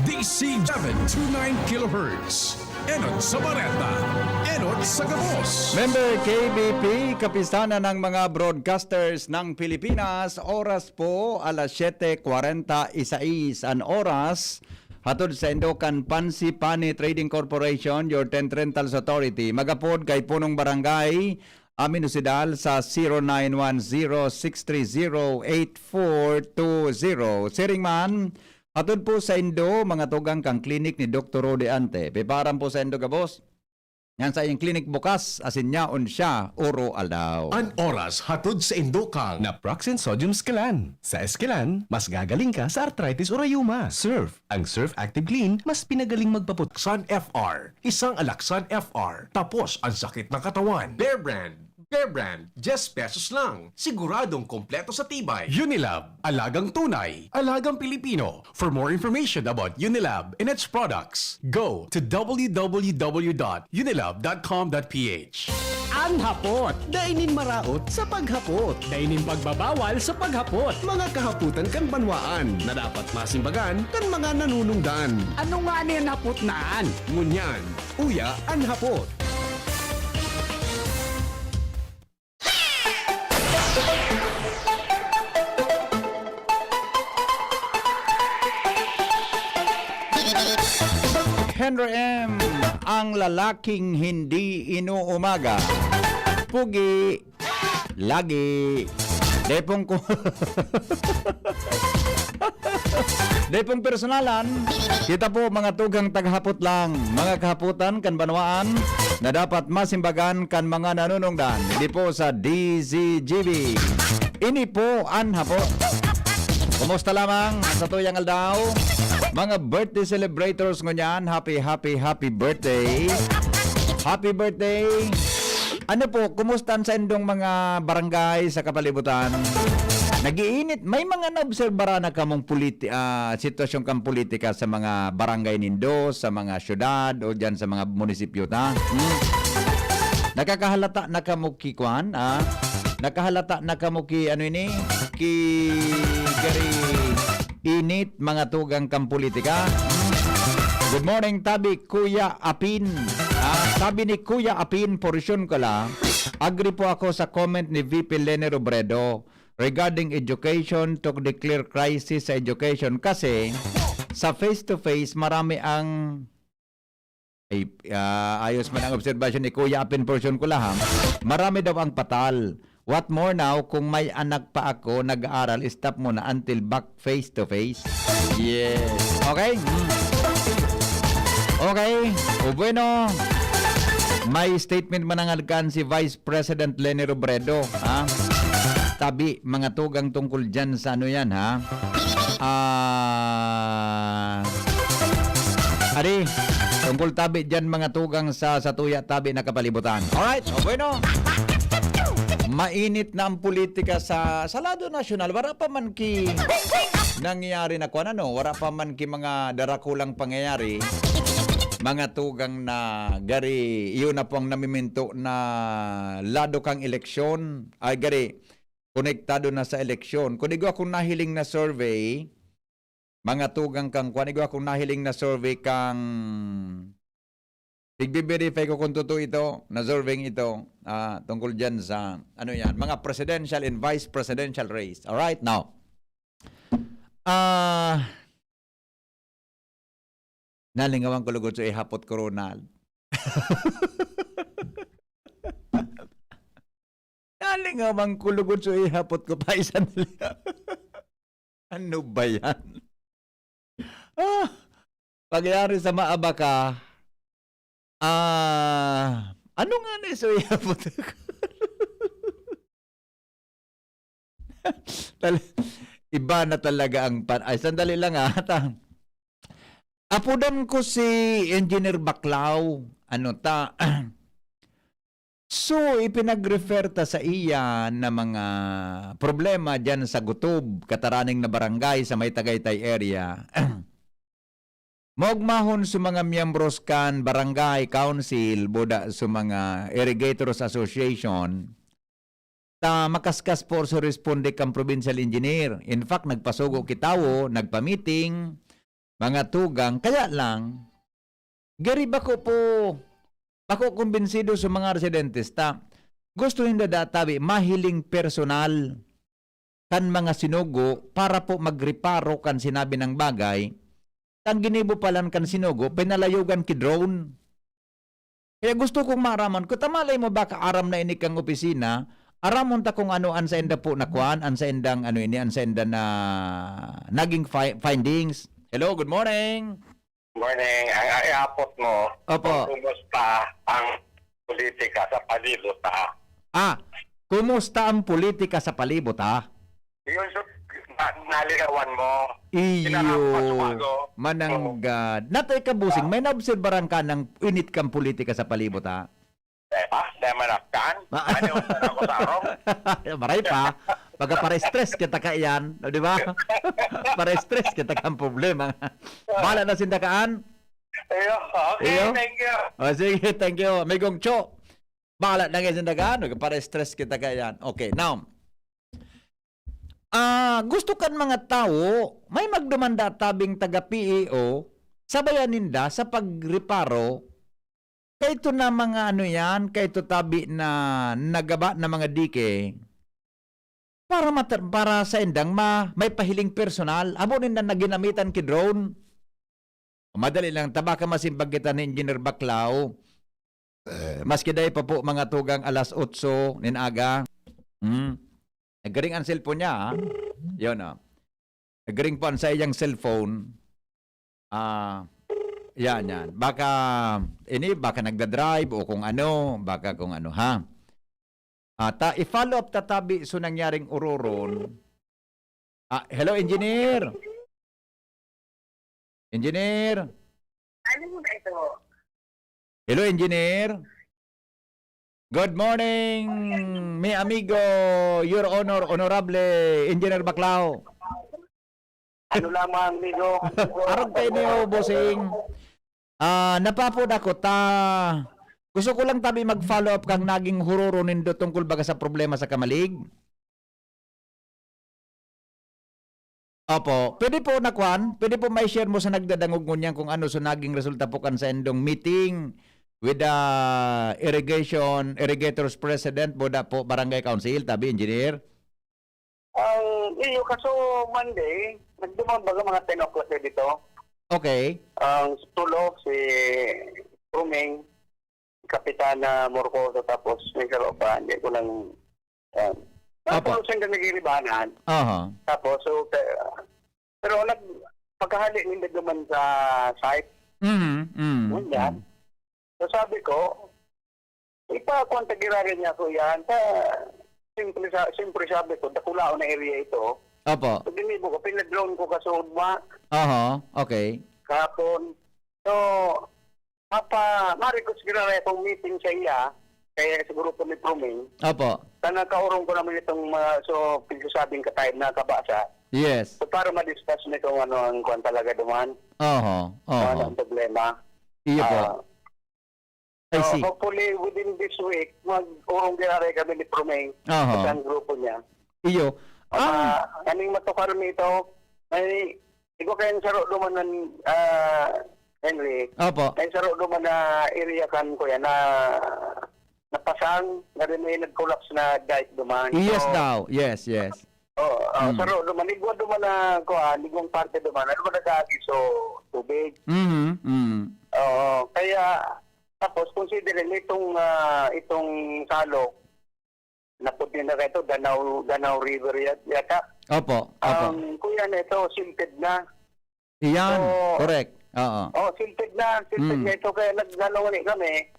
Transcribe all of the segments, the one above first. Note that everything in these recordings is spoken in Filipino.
DC 729 kHz. Enot sa Bareta. Enot sa Gabos. Member KBP, kapisanan ng mga broadcasters ng Pilipinas, oras po alas 7:46 an oras. Hatod sa Indokan Pansi Pani Trading Corporation, your Tent Rentals Authority. Magapod kay punong barangay, amin usidal sa 0910-630-8420. Siring man, hatod po sa Indo, mga tugang kang klinik ni Dr. Rode Ante. Piparan po sa Indo, Gabos. Yan sa iyong klinik bukas, asin niyaon siya, oro aldaw. An oras hatod sa Indokang. Naproxen Sodium Scalan. Sa Escalan, mas gagaling ka sa arthritis o rayuma. Surf. Ang Surf Active Clean, mas pinagaling magpaput. Alaksan FR. Isang Alaksan FR. Tapos ang sakit ng katawan. Bear Brand. Bear Brand, 10 pesos lang. Siguradong kompleto sa tibay. Unilab, alagang tunay, alagang Pilipino. For more information about Unilab and its products, go to www.unilab.com.ph. Ang hapot, dainin maraot sa paghapot. Dainin pagbabawal sa paghapot. Mga kahaputan kan banwaan na dapat masimbagan kan mga nanunungdan. Ano nga ni ang hapot naan? Ngunyan, uya ang hapot. Henry M. Ang lalaking hindi inuumaga. Pugi. Lagi. Depong ko. Depong personalan. Kita po mga tugang taghapot lang. Mga kahaputan kan banwaan na dapat masimbagan kan mga nanunungdan. Hindi po sa DZGB. Ini po ang hapot. Kumusta lamang sa tuyang aldaw? Mga birthday celebrators ngunyan, happy birthday. Happy birthday. Ano po, kumusta sa indong mga barangay sa kapalibutan? Nagiinit. May mga naobserbara na kamong sitwasyon kang politika sa mga barangay nindo, sa mga syudad o dyan sa mga munisipyo ta? Nakakahalata na kamuki kwan, Nakahalata na kamuki ano ini? Gari init mga tugang kang politika. Good morning, tabi Kuya Apin. Sabi ni Kuya Apin, porsyon ko lang. Agree po ako sa comment ni VP Lene Robredo regarding education to declare crisis sa education kasi sa face-to-face marami ang ayos man ang observation ni Kuya Apin, porsyon ko lang. Marami daw ang patal. What more now, kung may anak pa ako, nag-aaral, stop mo na until back face-to-face. Yes. Okay? Okay. O bueno, may statement manangalkan si Vice President Lene Robredo. Tabi, mga tugang tungkol dyan sa ano yan, ha? Ari, tungkol tabi dyan mga tugang sa tuya tabi na kapalibutan. Alright, o bueno. Mainit na ang politika sa lado nasyonal. Wala pa man ki nangyayari na kung ano. Wala pa man ki mga darakulang pangyayari. Mga tugang na gari, yun na po ang namiminto na lado kang eleksyon. Ay gari, konektado na sa eleksyon. Kung igo akong nahiling na survey, mga tugang kang, kung igo akong nahiling na survey kang i-verify ko kung totoo ito, na surveying ito, tungkol dyan sa, ano yan, mga presidential and vice presidential race. Alright, now. Nalingawan ko lugod sa ihapot ko, Ronald. Nalingawan ko lugod sa ihapot ko pa isang ano ba yan? Pagyari sa maaba ka, ano nga na isuya po? Iba na talaga ang ay, sandali lang apudan ko si Engineer Baclao. Ano ta? So, ipinag-refer ta sa iya na mga problema dyan sa Gutob, Kataraning na barangay sa may Tagaytay area. Mogmahon sa mga miyembros kan barangay council boda sa mga irrigators association ta makaskas por sa responde kang provincial engineer. In fact, nagpasugo kitawo, nagpa-meeting, mga tugang. Kaya lang, gari bako kumbinsido sa mga residentista. Gusto hindi databi, mahiling personal kan mga sinugo para po magreparo kan sinabi ng bagay. Ang ginibo palan kan sinugo, pinalayugan ki drone. Kaya gusto kong maaraman, kung tamalay mo baka aram na ini kang opisina, aramon ta kung ano an sa enda po nakuan, an sa endang ano ini, an sa enda na naging findings. Hello, good morning. Morning. Ang iapot mo, Opo. kung kumusta ang politika sa palibot, ha? Kumusta ang politika sa palibot, ha? Yun, naligawan mo. Iyo, Kinakapasumago. mananggad. Natay kabusing, may naobserbaran ka ng init kang politika sa palibot, ha? Dahil manapkan. Ano yung ako sa arong? Maray pa. Pagka para-stress kita ka iyan, di ba? Para-stress kita kang problema. Bala na sindakaan? Iyo, okay, Iyo? thank you. O sige, thank you. May gongcho. Bala na nga sindakaan, para-stress kita ka iyan. Okay, now. Gusto kan mga tao, may magdumanda tabing taga-PEO, sabayan ninda sa pagreparo, kahit na mga ano yan, kahit tabi na nagaba na mga dike, para sa endang may pahiling personal, amo ninda na ginamitan ki drone. Madali lang, tabaka masimbag kita ni Engineer Baclao. Maski day pa po mga tugang alas 8 ninaga. Nagaring ang cellphone niya, ha? Yun, ha? Nagaring po ang sa iyang cellphone. Yan. Baka nagda-drive o kung ano, ha? I-follow up tatabi so nangyaring ururon. Hello, engineer. Engineer. Ano mo na ito? Hello, engineer. Good morning, mi amigo, your honor, honorable Engineer Baclao. Ano lamang, amigo? Arog kayo niyo, bossing. Napapod ako, gusto ko lang tabi mag-follow up kang naging hururo nindo tungkol baga sa problema sa Kamalig. Opo, pwede po pwede po may share mo sa nagdadangog ngunyan kung ano so naging resulta po kan sa endong meeting with the irrigators president, boda po barangay council, tabi engineer. Iyo, kaso Monday, nagdumang baga mga 10 o'clock na dito. Okay. Ang tulog si Ruming, Kapitana Morcoso, tapos may kalopa, hindi ko lang tapos siyang nagiribanan. Tapos, so, pero pagkahali nila naman sa site, yan. So sabi ko, ipakontagiragan niya ko yan. Siyempre sabi ko, dakulao na area ito. Opo. So dinibo ko, pinag-drone ko kasod ma. Okay. Kapon. So, marikos ginara itong meeting sa iya, kaya siguro po ni Proming. Opo. Nakaurong ko naman itong so pinasabing katayad na kabasa. Yes. So para ma-discuss nito ano ang kuwan talaga duman. Ano ang problema. Iyo po. I see. Hopefully within this week, mag-urong ginara kami ni Proming sa isang grupo niya. Iyo. Kaning matukar nito, ay igo kayo saro duman ng Henry. Opo. Kayo saro duman na area kan ko yan na napasang na rin may nag-collapse na dike duman. Yes So, daw. Yes. saro duman, ligwa duman na ligwang parte duman, ano ba nag-agi so tubig. Kaya tapos considering itong salok naputi na ito Danau River yata. Opo. Kuya na ito silted na. Iyan. So, Correct. silted na ito kaya nagdalaw kami.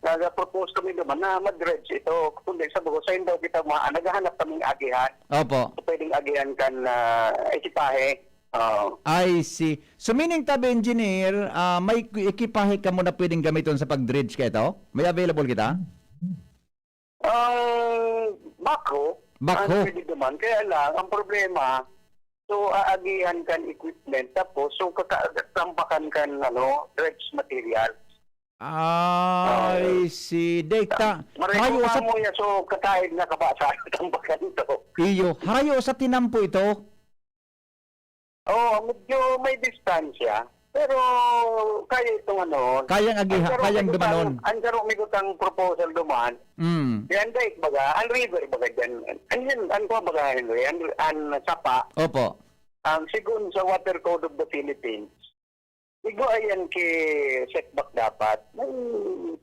Nag-propose kami naman na mag-dredge ito. Kundi sa buko sa daw kita naghahanap kaming agihan. Opo. So, pwedeng agihan kan ekipahe. I see. So meaning tabi engineer, may ekipahe ka mo na pwedeng gamiton sa pag-dredge ka ito? May available kita? Bako. Pwede naman. Kaya lang, ang problema, so aagihan kan equipment, tapos so katampakan kan dredge material. I see. Data. Harayo sa mo so kataid na kabasa tambakan ito. Iyo. Harayo sa tinampo ito? Medyo may distansya. Pero kaya itong Kayang agiha, kayang dumanon. Ang sarong may kutang proposal duman. Yan daig baga, ang river baga dyan. Ang ko baga, Henry, ang sapa. Opo. Ang sigun sa Water Code of the Philippines. Igo ayan ki setback dapat. May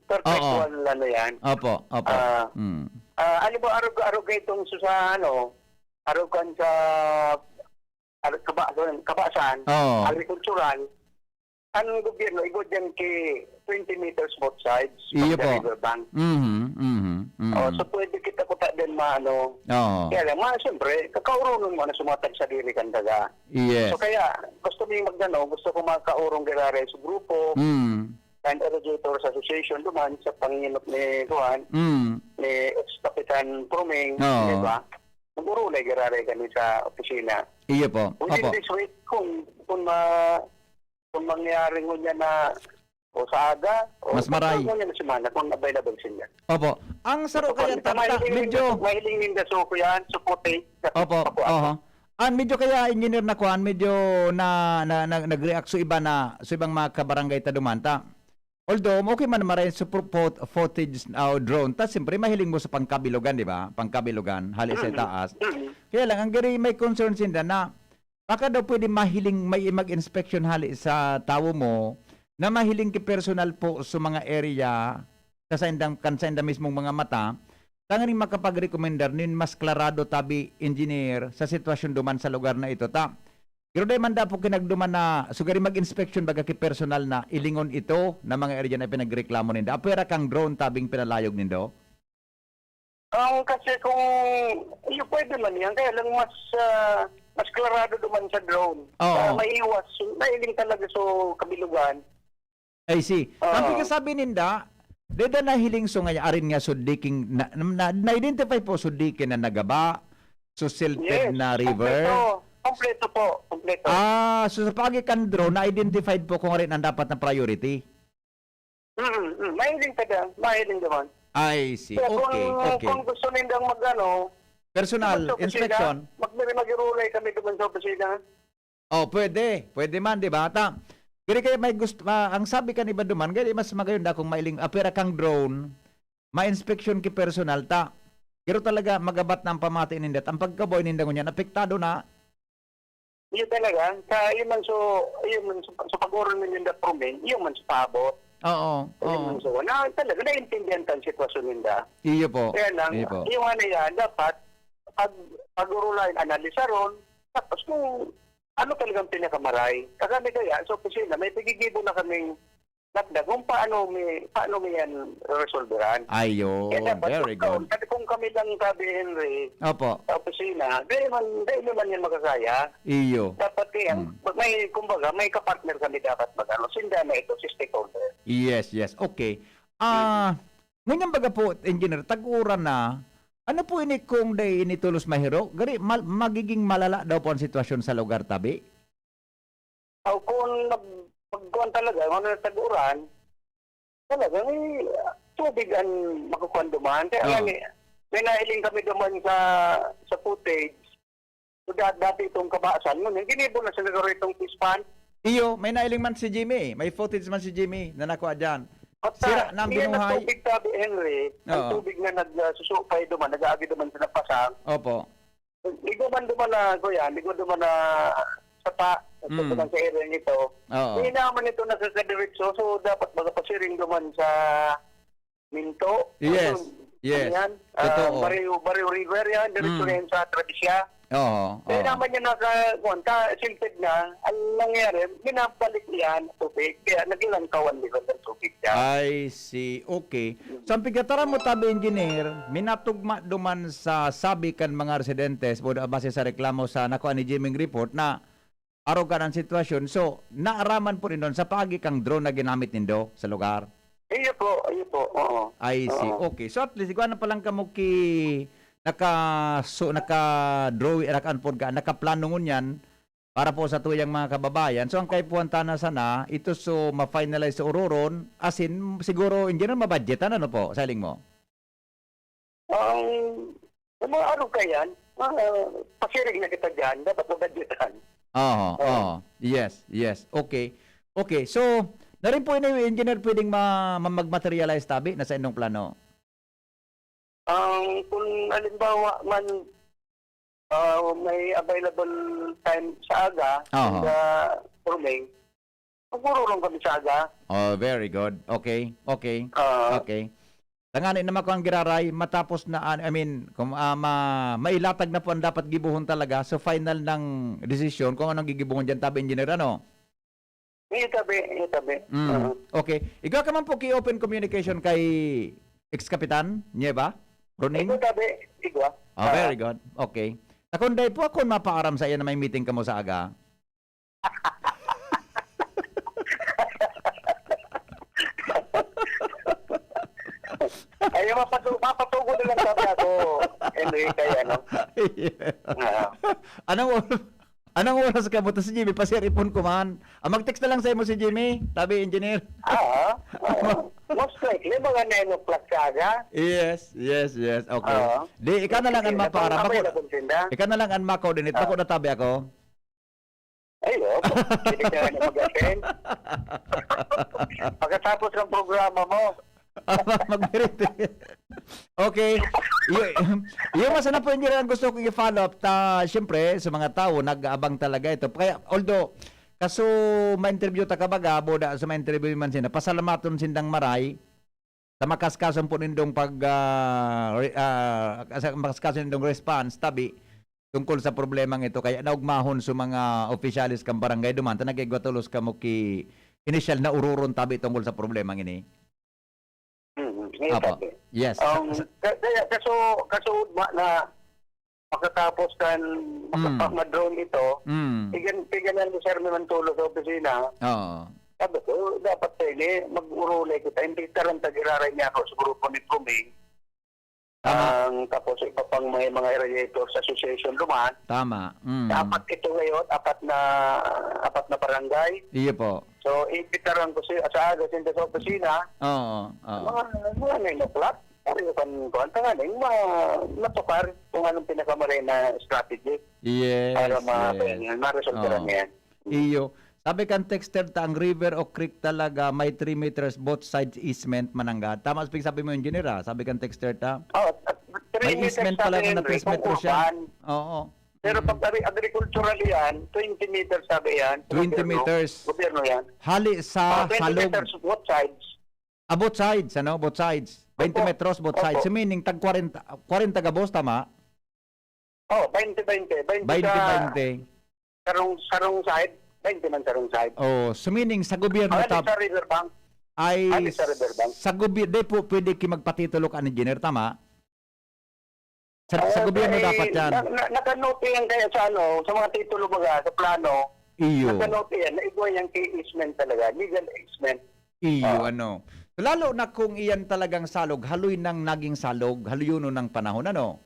perpetual yan. Opo. Ano ba arog itong sa arogan sa kabasan, agricultural. Ang gobyerno, igo dyan ki 20 meters both sides Iyo from the po. riverbank. So pwede kita kuta din Oo. Kaya lang, siyempre, kakaurunong mo na sumatag sa diri kan daga. Yes. So kaya, gusto mo gusto ko makaurong girare sa grupo, and Irrigators Association duman sa panginop ni Juan, ni ex-kapitan Promeng, Oo. di ba? Mag-urulay girare kami sa opisina. Iyo po. Within Opo. this week, kung mangyari mo niya na o sa aga, o Mas maray. mo niya na semana kung available siya. Opo. Ang saro kaya medyo Mahiling ninda so ko yan, suporte. Opo. Medyo kaya engineer na kuan medyo nag-react so iba na so ibang mga kabarangay ta dumanta. Although okay man maray sa footage drone ta siyempre mahiling mo sa pangkabilugan di ba? Pangkabilugan hali sa taas. Kaya lang ang gari may concern sinda na baka daw pwede mahiling may mag-inspection hali sa tawo mo na mahiling ki personal po sa mga area kansa mismong mga mata tanganing makapag-recommendar nin mas klarado tabi engineer sa sitwasyon duman sa lugar na ito ta. Pero dahil man po kinagduman na sugari mag-inspection baga ki personal na ilingon ito na mga area na pinagreklamo ninda. Apera kang drone tabing pinalayog nindo? Kasi kung pwede man yan, kaya lang mas klarado duman sa drone. Oo. Maiwas, nailing talaga so kabilugan. I see. Ang pagkasabi ninda, deda na hiling so nga arin nga sudiking na-identify po sudikin na nagaba, so silted na river. Kompleto po. So sa pagikan drone, na-identified po kung rin ang dapat na priority. Mahiling naman. I see. Kaya Okay. Kung gusto nindang Personal sa opisina, inspection. mag-irulay kami doon sa opisina. Pwede. Pwede man, di ba? Kaya kaya may gusto, ang sabi ka ni ba duman, kaya mas magayon da kung mailing, apera kang drone, ma-inspection ki personal ta. Pero talaga magabat na ang pamati nindat. Ang pagkaboy ninda ko niyan, apektado na. Yun talaga. Yun man sa pag-uron ninda Promeng, yun man sa pabot. Oo. Talaga, naiintindihan ka ang sitwasyon ninda. Iyo po. Kaya lang, Iyo po. yung yan, dapat, pag-urulain, analisa ron, tapos kung ano talagang pinakamaray. Kagami kaya, sa opisina, may pigigibo na kaming nakda kung paano may yan resolveran. Ayo. Kaya dapat, Very good. kung kami lang sabi, Henry, Opo. sa opisina, dahil man yan magkakaya. Iyo. Dapat yan, may kapartner kami dapat magano. Sinda na ito, si stakeholder. Yes. Okay. Ngunyan baga po, engineer, tag-uran na, ano po ini kung day ini tulos mahiro? Gari, magiging malala daw po ang sitwasyon sa lugar tabi? Kung magkuhan talaga, kung tag-uran, talaga, tubig ang makukuhan duman. Kaya may nahiling kami duman sa footage. So, dati itong kabasan, ginibo na sa nagaro itong pispan. Iyo, may nailing man si Jimmy. May footage man si Jimmy na nakuha dyan. At Sira na ang iyan ang binuhay. tubig tabi, Henry. Ang Oo. tubig na nagsusupay duman, nag-aagi duman sa napasang. Opo. Ligo man duman na, kuya, ligo duman na sapa, duman sa area nito. Oo. Hindi naman ito nakakadiretso, so dapat magpasiring duman sa Minto. Yes. Yes. Yan. Totoo. Barrio River yan, diretso na yan sa Tradisya. Oo. Kaya naman yan silpid na, ang nangyari, minabalik yan tubig, kaya nagilang kawan nila ng tubig yan. I see. Okay. So, ang pigatara mo tabi, engineer, minatugma duman sa sabi kan mga residentes, base sa reklamo sa nakuha ni Jimmy report na arogan ang sitwasyon. So, naaraman po rin doon sa pagi kang drone na ginamit nindo sa lugar. Iyo po, oo. I see. Oo. Okay. So, at least, ikaw na palang kamo ki naka-anpod ka, nakaplano ngunyan para po sa tuyang mga kababayan. So, ang kaipuan na sana, ito so ma-finalize sa ururon, asin, siguro, hindi na mabudgetan, ano po, saling mo? Mga ano kayan, pasirig na kita dyan, dapat mabadgetan. Yes, yes. Okay. Okay, so, na rin po yung engineer pwedeng mag-materialize tabi na sa inyong plano? Kung halimbawa man may available time sa aga, Oo. sa forming, magurulong kami sa aga. Oh, very good. Okay, okay. Ah, Okay. Tanganin naman ko ang giraray, matapos na, I mean, kung mailatag na po ang dapat gibuhon talaga, so final ng decision kung anong gigibuhon dyan, tabi engineer, ano? itabi. Okay. Ikaw ka man po open communication kay ex-kapitan, niya ba? Roning? Itabi, igwa. Oh, very good. Okay. Nakunday po ako mapaaram sa iyo na may meeting ka mo sa aga. Ay, mapatugo na lang sabi ako, Henry, kaya ano. Anong oras ka mo? Si Jimmy, pasiripon ko man. Mag-text na lang sa mo si Jimmy, tabi engineer. Most likely, mga 9 o'clock ka aga. Yes. Okay. Oo. Di, ikaw na lang ang mapaaram. Available sinda. Ikaw na lang ang ma-coordinate. Bako na tabi ako. Ayun, hindi ka na mag-attend. Pagkatapos ng programa mo, Mag-merit. Okay. Yung masana po engineer ang gusto kong i-follow up. Siyempre, sa mga tao, nag-aabang talaga ito. Kaya, although, kaso ma-interview ta kabaga, boda sa ma-interview man sila, pasalamaton sindang maray, sa makaskason po nindong makaskason nindong response, tabi, tungkol sa problemang ito. Kaya naugmahon sa mga opisyalis kang barangay duman, tanagigwatulos ka mo ki initial na ururon tabi tungkol sa problemang ini. Apo. Yes. kaya kaso na makatapos kan makapag-drone ito, piganan mo sir naman tulog sa opisina. Oo. Sabi ko, dapat pwede, mag-urulay kita. Hindi karoon tag-iraray niya ako sa grupo ni Pruming. Tapos iba pang mga Irradiators Association duman. Tama. Apat ito ngayon, apat na barangay. Iyo po. So, ipitaran ko sa aga sa opisina. Oo. Mga 9 o'clock. Ari kan tanganing matukar kung anong pinakamalay na strategy Yes. para yes. ma-resolve Oo. yan. Iyo. Sabi kan texter ta ang river o creek talaga may 3 meters both sides easement manangga. Tama sabi mo engineer ha? Sabi kan texter ta. Oh, May easement pala na 3 metros siya. Oo. Pero pag agricultural yan, 20 meters sabi yan. 20 meters. Gobyerno yan. Hali sa 20 salog. meters both sides. Both sides, ano? Both sides. 20 Opo. metros both Opo. sides. So meaning tag 40 gabos tama? Oh, 20-20. 20 20-20. sarong side, 20 man sarong side. Oh, so meaning sa gobyerno Halit tab sa riverbank. ay halit sa riverbank. sa gobyerno po pwede ki magpatitulo ka engineer tama? Sa gobyerno dapat yan. Nakanote yan kaya sa sa mga titulo baga, sa plano. Iyo. Nakanote yan, na igwa yung easement talaga, legal easement. Iyo, ano. Lalo na kung iyan talagang salog, haluy nang naging salog, haluyuno ng panahon, ano?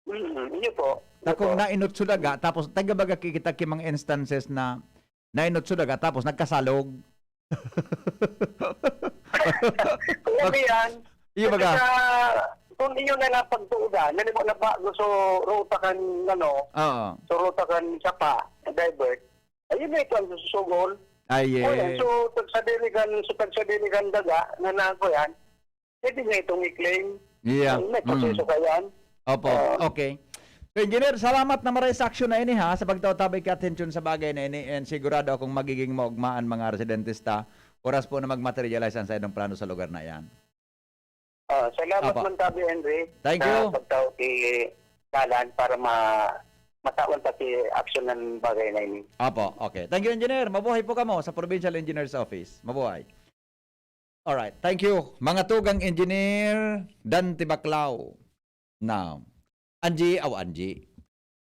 Yun po. Na kung nainot sudaga, tapos tagabaga kikita kimang instances na nainot sudaga, tapos nagkasalog. Kaya yan, Iyo baga. kung inyo na lang pagtuudan, nalimot na ba gusto ruta kan, Oo. so ruta kan sapa, divert, ayun na ito ang susugol. Ay, O yan, so sa diligan daga, na nako yan, pwede na itong i-claim. Yeah. May proseso ka yan. Opo, okay. So, engineer, salamat na maray sa aksyon na ini ha, sa pagtawtabay ka atensyon sa bagay na ini, and sigurado akong magiging maugmaan mga residentista, oras po na mag-materialize ang sa inong plano sa lugar na yan. Salamat Apa. man tabi, Henry. Thank you. Pagtawag kay Dalan para matawan pati action ng bagay na ini. Opo, okay. Thank you, engineer. Mabuhay po kamo sa Provincial Engineer's Office. Mabuhay. Alright, thank you. Mga tugang engineer, Dan Tibaklaw. Now, Angie,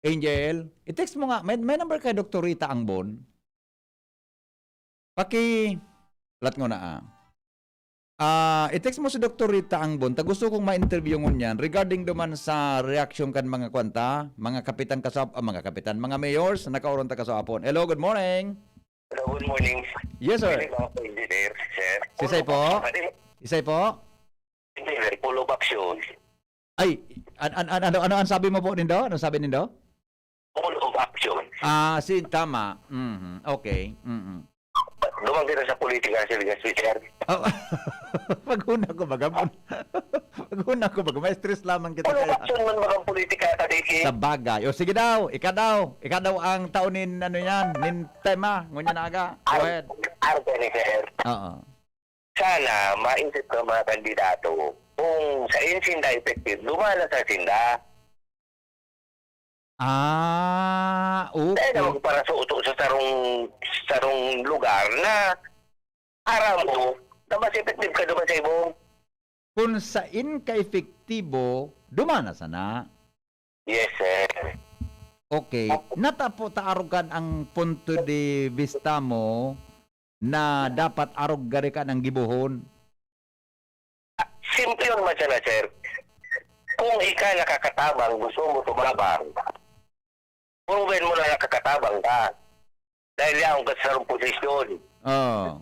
Angel, i-text mo nga, may number kay Dr. Rita Angbon. Lat ko na i-text mo si Dr. Rita Angbon, gusto kong ma-interview ngon yan regarding duman sa reaction kan mga kwanta, mga kapitan mga mayors na nakauron ta kasapon. Hello, good morning. Hello, good morning. Yes, sir. Engineer, sir. Isay po? Isay po? Engineer, follow up action. Ay, ano ang sabi mo po nindo? Ano sabi nindo? All of action. Tama. Okay. Dumang kita sa politika si Legazpi, sir. Oh. Maghuna ko bagabon. Maghuna ko baga. May stress lamang kita Ano kaya. action man mga politika kadiki? Sa bagay. O sige daw, ikaw daw ang taunin ano yan, nin tema, ngunya na aga. Go ahead. Arte ni sir. Oo. Sana maisip ng mga kandidato kung sa insinda effective, dumala sa sinda. Dahil Okay. naman para sa uto sa sarong lugar na aram mo na mas effective ka duman sa ibong. Kung sain ka efektibo, dumana sana. Yes, sir. Okay. Natapo taarugan ang punto de vista mo na dapat arog gari ka ng gibuhon. Simple yun man sana, sir. Kung ika nakakatabang, gusto mo tumabang, proven mo na nakakatabang ka. Dahil yan ka sa sarong posisyon. Oh.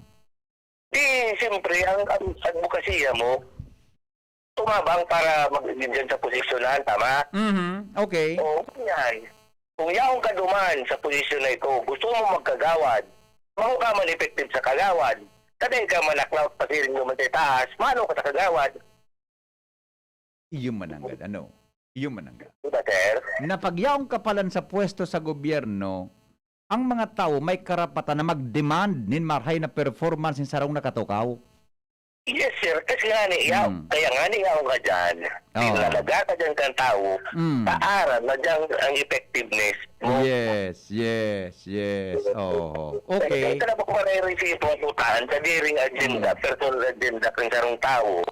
Di, siyempre, ang advokasya mo, tumabang para mag-din dyan sa posisyonan, tama? Okay. Oo, yan. Kung yaong ka duman sa posisyon na ito, gusto mo magkagawad, mahu ka man effective sa kagawad, kadang ka manaklaw at pasiring naman sa taas, mano ka sa kagawad. Iyong mananggad. Ano? Iyong mananggad. Diba, sir? Napagyaong kapalan sa pwesto sa gobyerno, ang mga tao may karapatan na mag-demand nin marhay na performance in sarong nakatukaw. Yes, sir. Kasi nga ni iyaw, kaya nga ni iyaw ka dyan, pinalaga ka dyan kang tao, taaran na dyan ang effectiveness mo. Yes. Oh. Okay. Kaya na ba kung receive mo putaan sa daring agenda, personal agenda kang sarong tao,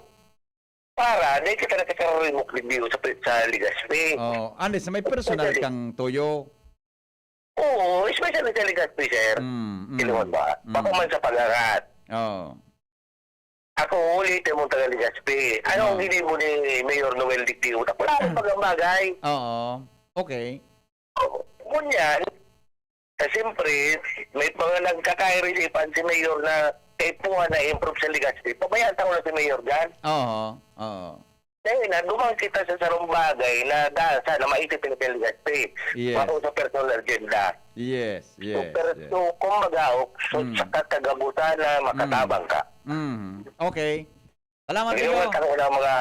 para dahil kita nakakaroon mo review sa Legazpi. Oh, Andes, may personal kang tuyo. Oo, especially sa Legazpi, sir. Kinuha ba? Ako man sa pag-arat. Oh. Ako ulitin mo taga Legazpi. Ano ang hindi mo ni Mayor Noel Dictio? Wala akong pag-ambagay. Oo. Okay. Ngunyan, siyempre, may mga nagkakairisipan si Mayor na kahit po nga na-improve sa Legazpi. Pabayaan tayo na si Mayor dyan. Oo. Dahil na, dumang kita sa sarong bagay na sana maitipin sa Legazpi. Yes. Para sa personal agenda. Yes. So, kumbaga, sa kagabutan na makatabang ka. Okay. Salamat Hindi kayo. mo tanong ng mga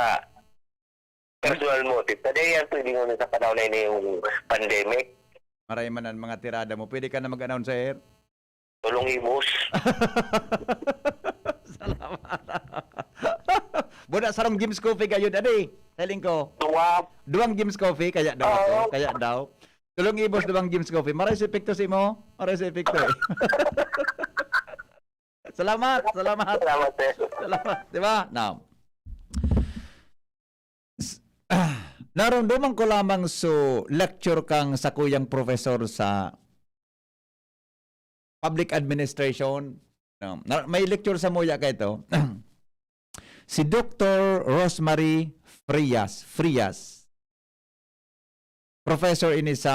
personal motive. Kasi yan pwede mo sa panahon na yung pandemic. Maray man ang mga tirada mo. Pwede ka na mag-announce, sir. Tulong ibus. Salamat. Buda sarong James Coffee kayo, adi. Telling ko. Duwang James Coffee, kaya daw ako. Kaya daw. Tulong ibos duwang James Coffee. Maray si epekto si mo. Maray si epekto eh. Salamat. Salamat, sir. Salamat. Diba? Now, naramdaman ko lamang lecture kang sa kuyang professor sa public administration. No. May lecture sa muya ka ito. Si Dr. Rosemary Frias. Professor ini sa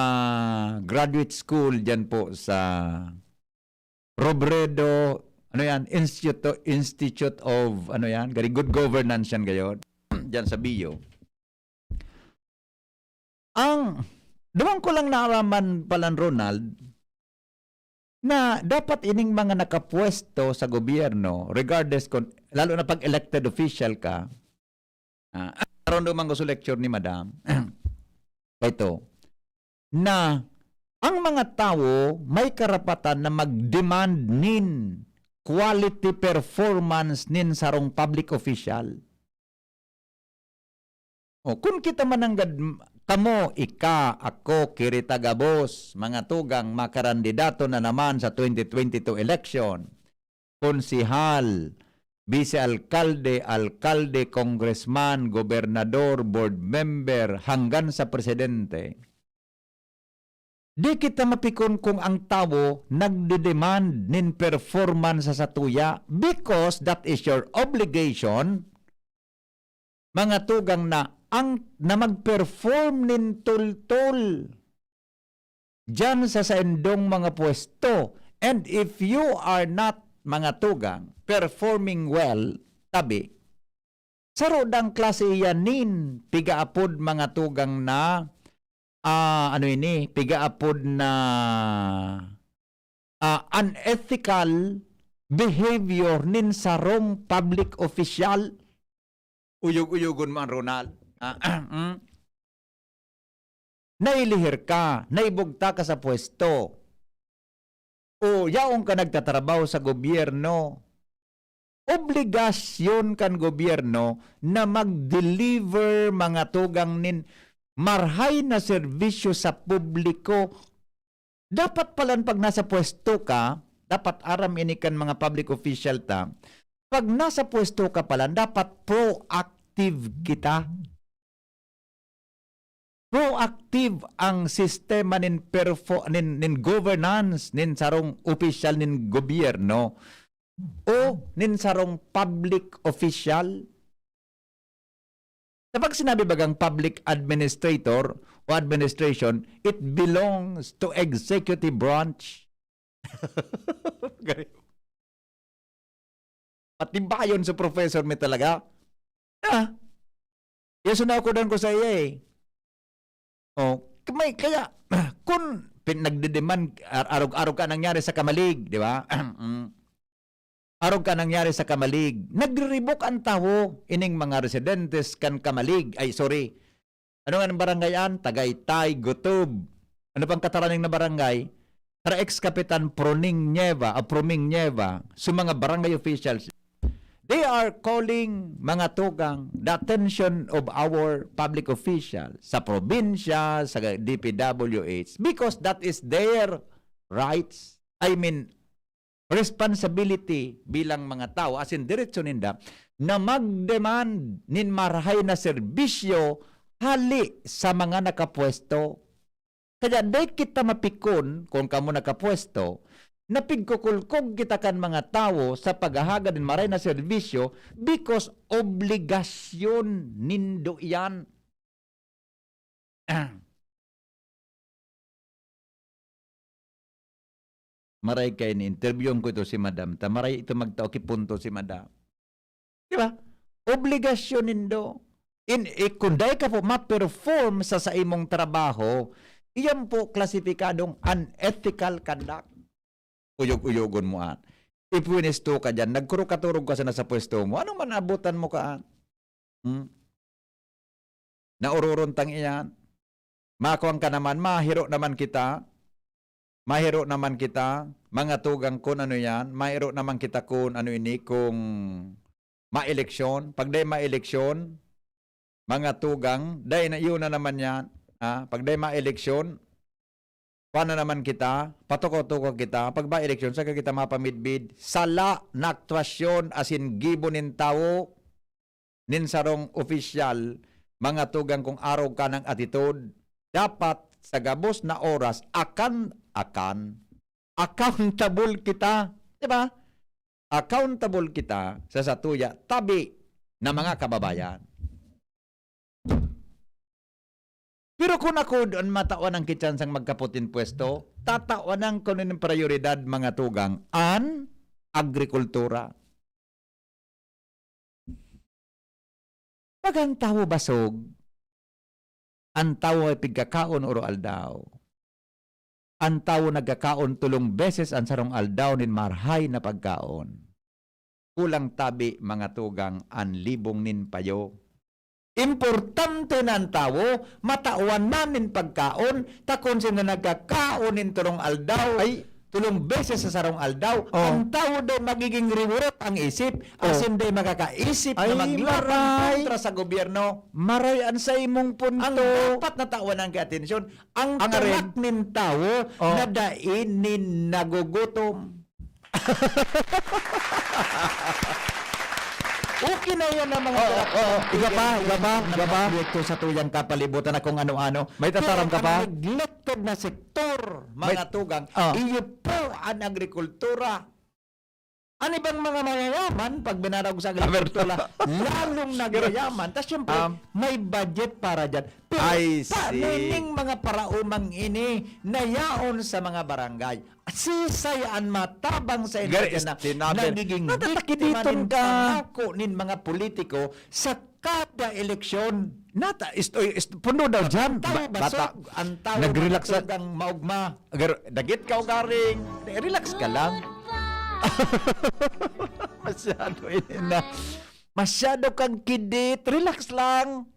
graduate school dyan po sa Robredo, Institute of, very good governance yan gayon. Dyan sa BIO. Doon ko lang naaraman palan, Ronald, na dapat ining mga nakapwesto sa gobyerno, regardless kung, lalo na pag elected official ka, karon doon gusto lecture ni Madam, ito, na ang mga tao may karapatan na mag-demand nin quality performance nin sarong public official. O, kung kita mananggad kamo, ika, ako, Kirita Gabos, mga tugang makarandidato na naman sa 2022 election, konsihal, vice-alkalde, alkalde, congressman, gobernador, board member, hanggang sa presidente, di kita mapikon kung ang tao nagde-demand nin performance sa tuya because that is your obligation, mga tugang na mag-perform nin tul-tul dyan sa saindong mga pwesto. And if you are not, mga tugang, performing well, tabi, sa rodang klase yanin, pigaapod mga tugang na ano ini, pigaapod na unethical behavior nin sarong public official. Uyog-uyogon man, Ronald. Nailihir ka, naibugta ka sa pwesto. O yaong ka nagtatrabaho sa gobyerno. Obligasyon kan gobyerno na mag-deliver mga tugang nin marhay na serbisyo sa publiko. Dapat palan pag nasa pwesto ka, dapat aram inikan mga public official ta, pag nasa pwesto ka palan, dapat proactive kita. Proactive ang sistema nin governance nin sarong official nin gobyerno o nin sarong public official. Kapag sinabi bagang public administrator o administration, it belongs to executive branch. Patibayon sa professor mi talaga. Yasunakodan ko sa iya eh. May kaya kung nagdedemand arog-arog ka nangyari sa kamalig, di ba? Arog ka nangyari sa kamalig. Nagre-revoke ang tao ining mga residentes kan kamalig. Ay, sorry. Ano nga ng barangayan? Tagaytay, Gutob. Ano pang kataraning na barangay? Para ex-kapitan Proming Nieva, sa mga barangay officials, they are calling mga tugang the attention of our public officials sa probinsya, sa DPWH, because that is their rights. I mean, responsibility bilang mga tao, as in diretso ninda, na mag-demand nin marahay na serbisyo hali sa mga nakapwesto. Kaya di kita mapikon kung kamo nakapwesto, napigkukulkog kita kan mga tao sa paghahaga din maray na serbisyo because obligasyon nindo yan. Maray kayo ni interviewon ko ito si Madam. Maray ito magtao kipunto si Madam. Di ba? Obligasyon nindo. Kung dahil ka po ma-perform sa imong trabaho, iyan po klasifikadong unethical conduct. Uyog-uyogon mo an. Ipwinisto ka dyan, nagkurukaturog ka sa nasa pwesto mo, anong manabutan mo ka an? Naurorontang iyan. Makuang ka naman, mahiro naman kita, mga tugang kun ano yan, mahiro naman kita kun ano ini, kung ma-eleksyon, pag day ma-eleksyon, mga tugang, day na yun na naman yan, pag day ma-eleksyon, paano naman kita? Patuko-tuko kita. Pag ba eleksyon, saka kita mapamidbid? Sala na aktwasyon as in gibo nin tao, nin sarong opisyal, mga tugang kung araw ka ng attitude, dapat sa gabos na oras, accountable kita. Diba? Accountable kita sa satuya, tabi na mga kababayan. Pero kung ako doon matawan ang kitsansang magkaputin pwesto, tatawan ko ng prioridad mga tugang an agrikultura. Pag ang tao basog, ang tao ay pigkakaon oro aldaw. Ang tao nagkakaon tulong beses ang sarong aldaw nin marhay na pagkaon. Kulang tabi mga tugang an libong nin payo. Importante na ang tao, matawan namin pagkaon, takon sila nagkakaon in tulong aldaw, ay tulong beses sa sarong aldaw, ang tao daw magiging reward ang isip, asin daw makakaisip na maglaban kontra sa gobyerno. Marayan sa imong punto. Ang dapat na tawan ang atensyon, ang tamak nin tao na dain nin nagugutom. Okay na yan ang mga Iga pa. Direkto sa tuyang kapalibutan na kung ano-ano. May tataram ka pa? Ang neglected na sektor, mga tugang, iyo po ang agrikultura. Ano bang mga mayayaman pag binarag sa agrikultura, lalong nagayaman. Tapos syempre, may budget para dyan. Pero I paano see. ning mga paraumang ini nayaon sa mga barangay? Sisayaan matabang sa inyo Gary, dyan na sinabi- nagiging Natakiditon biktima ka. ng pangako nin mga politiko sa kada eleksyon. Puno daw dyan. Tayo Bata. basog, ang tao Nag-relax na. matugang maugma. Dagit ka o garing. Relax ka lang. Masyado na. Masyado kang kidit. Relax lang.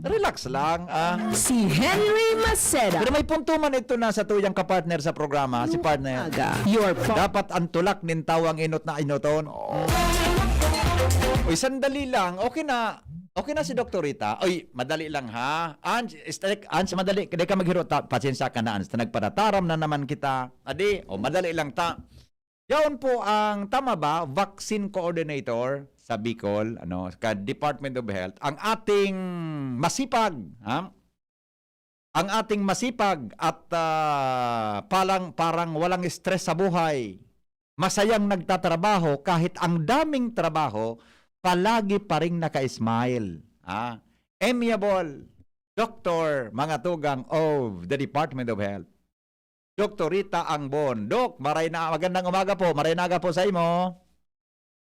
Relax lang. Si Henry Maceda. Pero may punto man ito na sa tuyang kapartner sa programa, si partner. Your Dapat ang tulak nin tawang inot na inoton. Uy, sandali lang. Okay na. Okay na si Dr. Rita. Uy, madali lang ha. Ans, madali. Kaya ka maghiro. Pasensya ka na, Ans. Nagparataram na naman kita. Adi, madali lang ta. Yaon po ang, tama ba, vaccine coordinator sa Bicol, ka Department of Health, ang ating masipag, ang ating masipag at parang walang stress sa buhay, masayang nagtatrabaho kahit ang daming trabaho, palagi pa rin naka-smile. Amiable Dr. mga tugang of the Department of Health. Dr. Rita Angbon. Dok, magandang umaga po. Maraynaga po sa imo.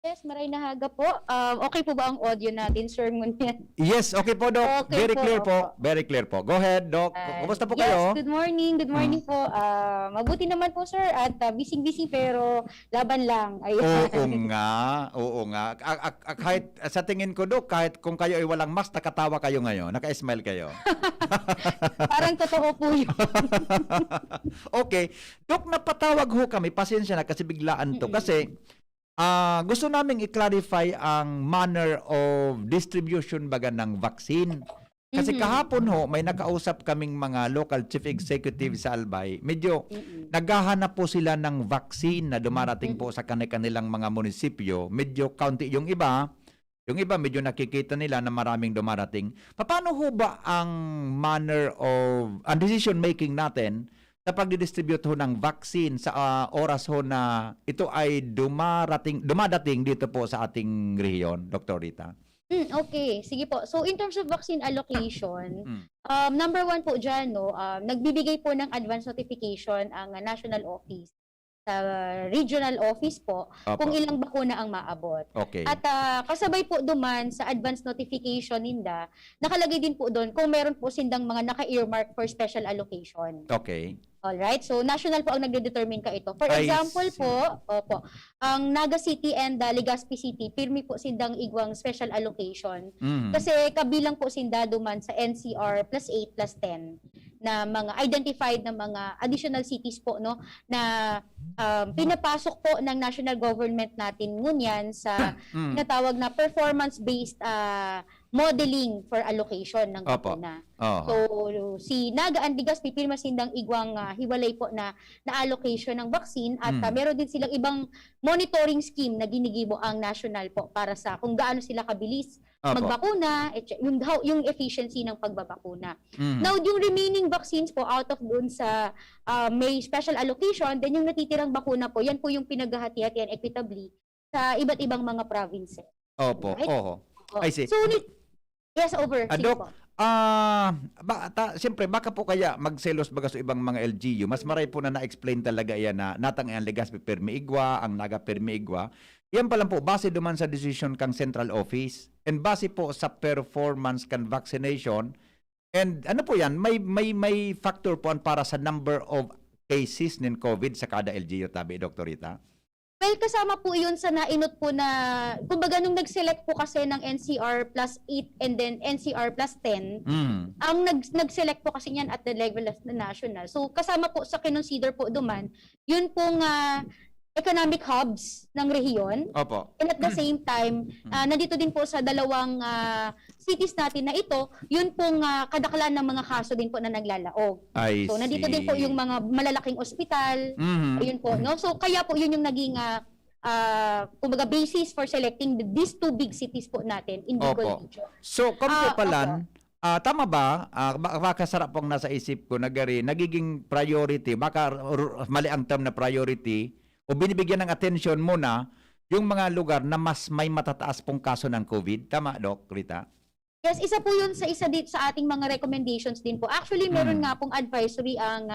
Yes, maray na haga po. Okay po ba ang audio natin, Sir Ngunyan? Yes, okay po, Dok. Okay Very po, clear po. opo. Very clear po. Go ahead, Dok. Kumusta po yes, kayo? good morning. Good morning po. Mabuti naman po, sir. At busy-busy pero laban lang. Ayun. Oo nga. Kahit sa tingin ko, Dok, kahit kung kayo ay walang mask, nakatawa kayo ngayon. Naka-smile kayo. Parang totoo po yun. Okay. Dok, napatawag ho kami. Pasensya na kasi biglaan to. Kasi gusto naming i-clarify ang manner of distribution baga ng vaccine. Kasi kahapon ho, may nakausap kaming mga local chief executive sa Albay. Medyo naghahanap po sila ng vaccine na dumarating po sa kanilang mga munisipyo. Medyo kaunti yung iba medyo nakikita nila na maraming dumarating. Paano ho ba ang manner of decision making natin sa pagdidistribute ho ng vaccine sa oras ho na ito ay dumadating dito po sa ating rehiyon, Dr. Rita? Okay, sige po. So in terms of vaccine allocation, number one po dyan, nagbibigay po ng advance notification ang National Office sa regional office po kung ilang bakuna ang maabot. Okay. At kasabay po duman sa advance notification ninda, nakalagay din po doon kung meron po sindang mga naka-earmark for special allocation. Okay. Alright, so national po ang nagde-determine ka ito. For I example see. po, ang Naga City and Legazpi City, pirmi po sindang igwang special allocation. Kasi kabilang po sinda duman sa NCR plus 8 plus 10 na mga identified na mga additional cities po na pinapasok po ng national government natin ngunyan sa natawag na performance-based modeling for allocation ng bakuna. So si Naga and Legazpi pirma sindang igwang hiwalay po na allocation ng vaccine at meron din silang ibang monitoring scheme na ginigibo ang national po para sa kung gaano sila kabilis magbakuna, yung efficiency ng pagbabakuna. Now, yung remaining vaccines po out of dun sa may special allocation, then yung natitirang bakuna po, yan po yung pinaghahati-hatian equitably sa iba't ibang mga provinces. Opo. Right? Oo. I see. So, yes, over. Sige Dok, po. siyempre, baka po kaya magselos baga sa ibang mga LGU. Mas maray po na na-explain talaga yan na natang ang Legazpi Permi Igwa, ang Naga Permi Igwa. Yan pa lang po, base duman sa decision kang central office and base po sa performance kan vaccination. And ano po yan, may factor po para sa number of cases ng COVID sa kada LGU, tabi, Dr. Rita? Well, kasama po yun sa nainot po na, kumbaga nung nag-select po kasi ng NCR plus 8 and then NCR plus 10, ang nag-select po kasi niyan at the level of the national. So, kasama po sa kinonsider po duman, yun pong economic hubs ng rehiyon. Opo. And at the same time, nandito din po sa dalawang cities natin na ito, yun pong kadakalan ng mga kaso din po na naglalaog. So, nandito din po yung mga malalaking ospital. Ayun po, no? So, kaya po yun yung naging kumbaga basis for selecting these two big cities po natin in Bicol region. So, kung po palan, tama ba, baka sarap pong nasa isip ko na nagiging priority, baka mali ang term na priority, o binibigyan ng attention muna yung mga lugar na mas may matataas pong kaso ng COVID. Tama, Doc Rita? Yes, isa po yun sa isa din sa ating mga recommendations din po. Actually, meron nga pong advisory ang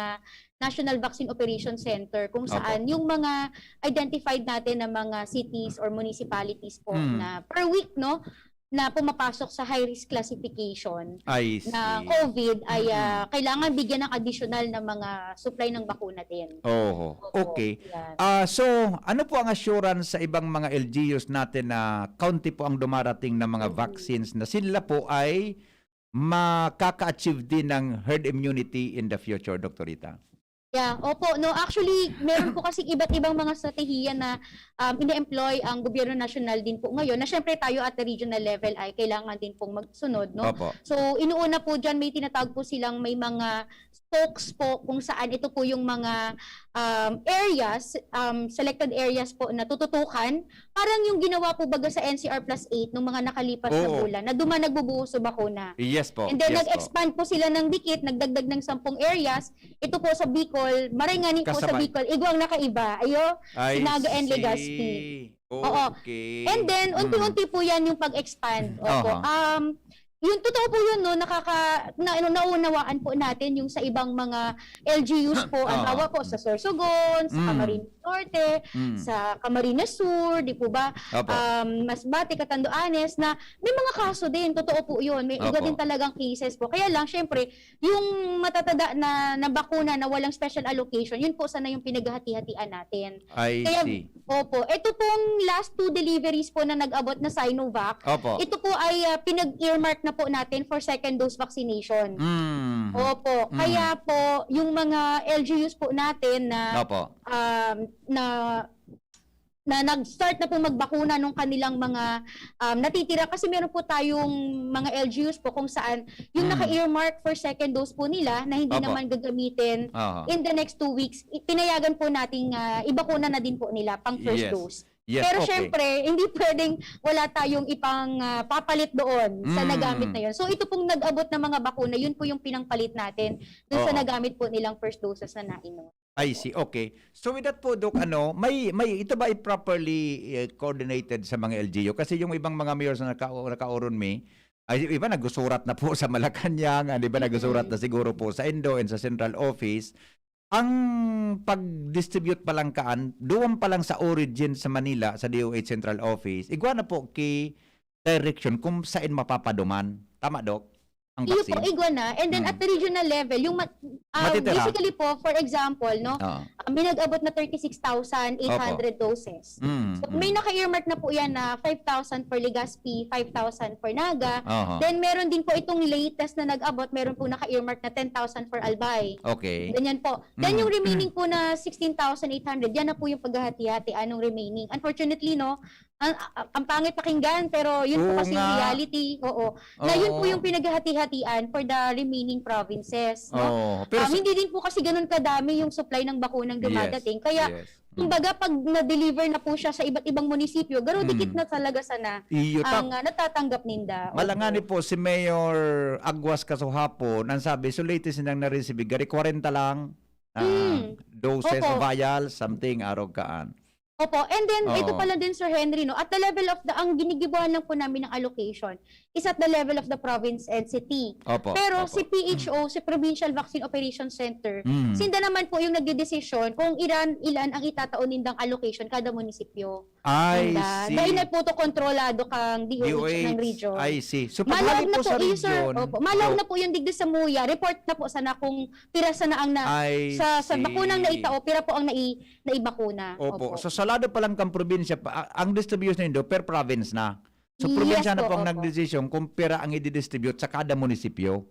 National Vaccine Operations Center kung saan yung mga identified natin na mga cities or municipalities po na per week, no, na pumapasok sa high-risk classification I see. na COVID ay kailangan bigyan ng additional na mga supply ng bakuna din. Oh, okay. Yan. So, ano po ang assurance sa ibang mga LGUs natin na kaunti po ang dumarating na mga vaccines na sila po ay makaka-achieve din ng herd immunity in the future, Dr. Rita? Yeah, opo. No, actually, meron po kasi iba't ibang mga strategiya na ine-employ ang gobyerno nasyonal din po ngayon na syempre tayo at the regional level ay kailangan din pong magsunod, no? Opo. So, inuuna po dyan, may tinatawag po silang may mga spokes po kung saan ito po yung mga areas, selected areas po na tututukan. Parang yung ginawa po baga sa NCR plus 8 nung mga nakalipas na Oo. bulan na duman nagbubuhos sa bakuna. Yes po. And then yes nag-expand po sila ng dikit, nagdagdag ng 10 areas. Ito po sa Bicol, Maringani po sa Kasabay. Bicol, Igwang nakaiba. Ayo, I Sinaga and see. Legazpi. Oo. Okay. And then unti-unti po 'yan yung pag-expand. Opo. Yung totoo po yun, no, naunawaan po natin yung sa ibang mga LGUs po, ang hawa po sa Sorsogon, sa Camarines Norte, sa Camarines Sur, di po ba? Opo. Masbate, Catanduanes, na may mga kaso din, totoo po yun. May iba Opo. din talagang cases po. Kaya lang, syempre, yung matatada na bakuna na walang special allocation, yun po sana yung pinaghati-hatian natin. I Kaya, see. opo, ito pong last 2 deliveries po na nag-abot na Sinovac, Opo. ito po ay pinag-earmark na po natin for second dose vaccination. Opo. Kaya po, yung mga LGUs po natin na Opo. na nag-start na po magbakuna nung kanilang mga natitira kasi meron po tayong mga LGUs po kung saan yung naka-earmark for second dose po nila na hindi Opo. naman gagamitin Aha. in the next 2 weeks, pinayagan po nating ibakuna na din po nila pang first Yes. dose. Yes, Pero okay. syempre, hindi pwedeng wala tayong ipang papalit doon sa nagamit na yun. So ito pong nag-abot na mga bakuna, yun po yung pinangpalit natin doon sa Oo. nagamit po nilang first doses na nainom. I see. Okay. So with that po, Doc, may ito ba ay properly coordinated sa mga LGU? Kasi yung ibang mga mayors na nakauron ay iba nagsusurat na po sa Malacanang, di ba nagsusurat na siguro po sa Indo and sa Central Office. Ang pag-distribute pa lang doon pa lang sa origin sa Manila, sa DOH Central Office, igwa na po kay direction kung saan mapapaduman. Tama, Doc? Ang Iyo vaccine? po, igwa na. And then at the regional level, yung Matitira? basically po, for example, no, Oo. may nag-abot na 36,800 doses. So may naka-earmark na po yan na 5,000 for Legazpi, 5,000 for Naga. Aha. Then meron din po itong latest na nag-abot, meron po naka-earmark na 10,000 for Albay. Okay. Ganyan po. Then yung remaining po na 16,800, yan na po yung paghahati-hati anong remaining. Unfortunately, no, ang pangit pakinggan, pero yun Oo po kasi yung nga. reality. Oo. Na yun po Oo. yung pinaghahati-hatian for the remaining provinces. No? Oh, pero Hindi din po kasi ganun kadami yung supply ng bakunang dumadating. Kaya, yes. kumbaga, pag na-deliver na po siya sa iba't ibang munisipyo, garo dikit na talaga sana Iyo, ang natatanggap ninda. Malangani po si Mayor Aguas Kasuhapon, ang sabi, so latest nang na-receive, gari 40 lang doses, Opo. vial, something, arog-kaan. Opo, and then Oo. ito pala din Sir Henry, no, at the level of ang ginigibuhan lang po namin ng allocation is at the level of the province and city. Opo. Pero opo. si PHO, si Provincial Vaccine Operations Center, Mm. sinda naman po yung nagdedesisyon kung ilan ang itataon nindang allocation kada munisipyo. I Sinda. see. Dahil na po to kontrolado kang DOH ng region. I see. So Malawag paghali na po sa po, sir. region, Opo. Malawag na po yung digdi sa Muya. Report na po sana kung pira sana ang I sa see. bakunang naitao, pira po ang naibakuna. Opo. So sa lado pa lang kang probinsya, ang distribution nindo per province na. So Yes probinsya na po, po ang opo. nagdesisyon kung pera ang i-distribute sa kada munisipyo.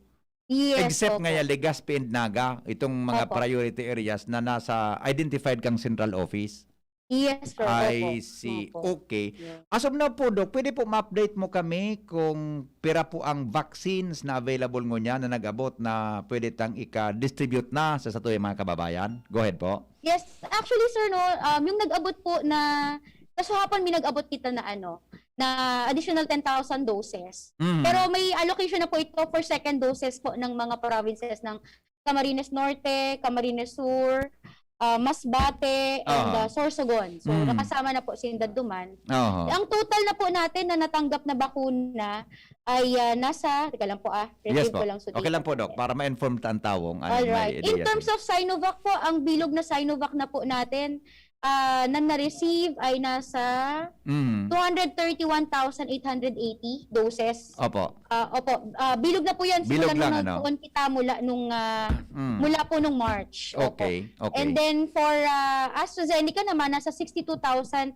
Yes, Except opo. nga yung Legazpi and Naga, itong mga Opo. priority areas na nasa identified kang central office. Yes, sir. I Opo. see. Opo. Okay. Yeah. As of now po, Doc, pwede po ma-update mo kami kung pera po ang vaccines na available mo niya na nag-abot na pwede tang ika-distribute na sa satuloy mga kababayan. Go ahead po. Yes, actually sir no, yung nag-abot po na kasuhapan may nag-abot kita na na additional 10,000 doses. Mm. Pero may allocation na po ito for second doses po ng mga provinces ng Camarines Norte, Camarines Sur, Masbate, and Ah. Sorsogon. So, Mm. nakasama na po si Duman. Oo. Ang total na po natin na natanggap na bakuna ay nasa, teka lang po Yes retrieve po. ko lang. Okay lang po, Doc, para ma-inform ang tawong. Alright. In terms of Sinovac po, ang bilog na Sinovac na po natin na na-receive ay nasa 231,880 doses. Opo. Opo, bilog na po yan. Bilog Simula lang, nung ano? kita mula nung mula po nung March. Opo. Okay, okay. And then for AstraZeneca naman, nasa 62,500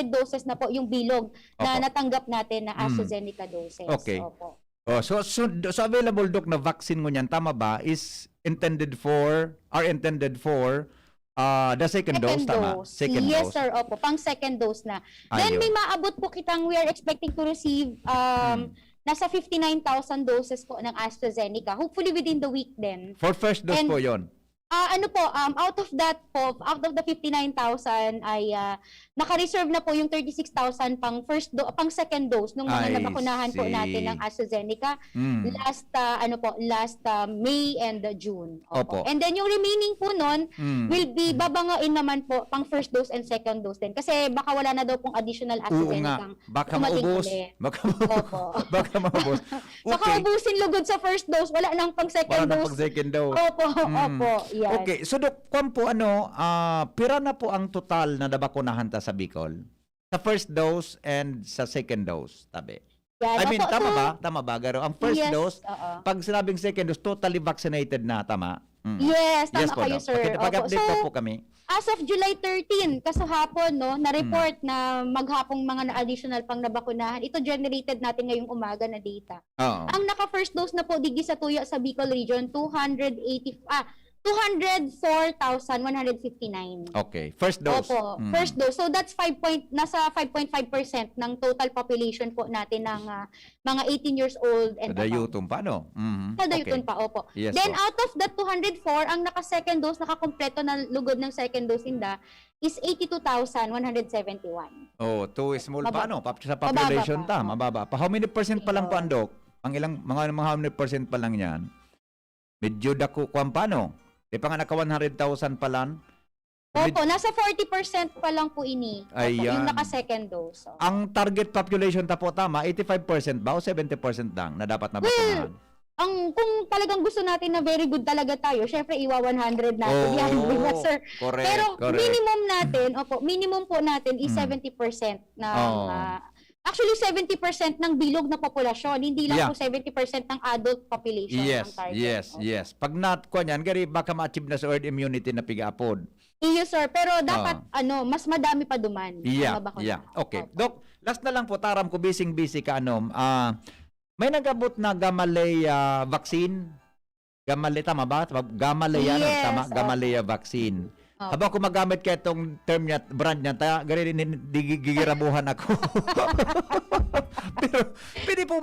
doses na po yung bilog na Opo. natanggap natin na AstraZeneca doses. Okay. Opo. Oh, so available, Doc, na vaccine mo niyan, tama ba, is intended for the second dose, tama? Second Yes, dose. sir. Opo, pang second dose na. Then Ayun. may maabot po kitang we are expecting to receive nasa 59,000 doses po ng AstraZeneca. Hopefully within the week din. For first dose And- po yon. Ano po, out of the 59,000 ay naka-reserve na po yung 36,000 pang pang second dose nung I mga nabakunahan po see. natin ng AstraZeneca last May and June. Opo. And then yung remaining po nun will be babangain naman po pang first dose and second dose din kasi baka wala na daw pong additional Oo AstraZeneca. nga. Baka dumating maubos. ulit. Baka baka maubos. Baka Okay. ubusin lugod sa first dose, wala nang pang second Para na dose. pag second dose. Opo, opo. Yan. Okay, so Dok, kung po pira na po ang total na nabakunahan ta sa Bicol? Sa first dose and sa second dose, tabi. Yan. I mean, Opo, tama so, ba? Tama ba, Garo? Ang first yes, dose, oo. pag sinabing second dose, totally vaccinated na, tama? Yes, tama Yes po, kayo, Doc. sir. Pag-update Opo. po kami. As of July 13, kasahapon, na-report na maghapong mga additional pang nabakunahan. Ito generated natin ngayong umaga na data. Oo. Ang naka-first dose na po digi sa tuya sa Bicol region, 204,159. Okay, first dose. Opo, first dose. So that's nasa 5.5% ng total population po natin ng mga 18 years old and above. Dayuton pa, no? Nadayuton pa, opo. Yes, Then po. out of that 204, ang naka-second dose, nakakompleto na lugod ng second dose inda, is 82,171. Oh, too small pa, Mababa. no? Sa population Mababa pa. mababa pa. How many percent pa lang po, Andok? Ang ilang, mga how many percent pa lang yan? Medyo dako, kung paano? Di pa nga naka 100,000 pa lang. Opo, nasa 40% pa lang po ini. Opo, Ayan. yung naka-second dose. Opo. Ang target population ta po, tama, 85% ba o 70% lang na dapat nabakunahan? Kung talagang gusto natin na very good talaga tayo, syempre iwa 100 natin Oo. yan, di ba, sir? Correct, Pero correct. minimum po natin is 70% ng Oo. actually 70% ng bilog na populasyon, hindi lang Yeah. po 70% ng adult population ang Yes, target. yes, Opo. yes. Pag not ko niyan, gari baka ma-achieve na sa herd immunity na piga-apod. Iyo, sir, pero dapat mas madami pa duman. ang Yeah, mabakunahan. yeah. Okay. Opo. Doc, last na lang po, taram ko, busy ka, may nagabot na Gamaleya vaccine? Gamaleya, tama ba? Gamaleya, Yes, tama? opo. Gamaleya vaccine. Opo. Habang ko magamit ka itong term niya, brand niya, gari gigirabuhan ako. Pero, pwede po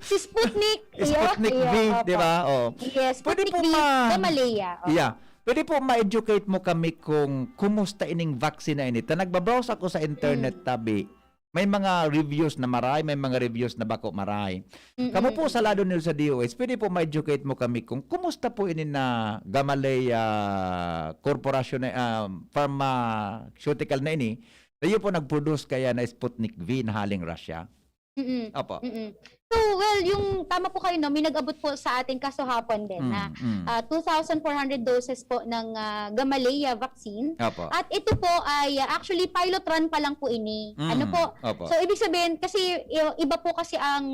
Si Sputnik. Sputnik V, opo. di ba? Oh. Yes, Pwede Sputnik po V, ma- Gamaleya. Opo. Yeah. Pwede po ma-educate mo kami kung kumusta ining vaccine na inita. Nagbabrowse ako sa internet, tabi. May mga reviews na maray, may mga reviews na bako maray. Kamu po sa lado nilo sa DOH, pwede po ma-educate mo kami kung kumusta po ini na Gamaleya Corporation na pharmaceutical na ini. Tayo po nag-produce kaya na Sputnik V na haling Russia. Opo. So, well, yung tama po kayo, no, may nag-abot po sa ating kasahapon din na 2,400 doses po ng Gamaleya vaccine. Opo. At ito po ay actually pilot run pa lang po ini. Ano po? Opo. So, ibig sabihin, kasi iba po kasi ang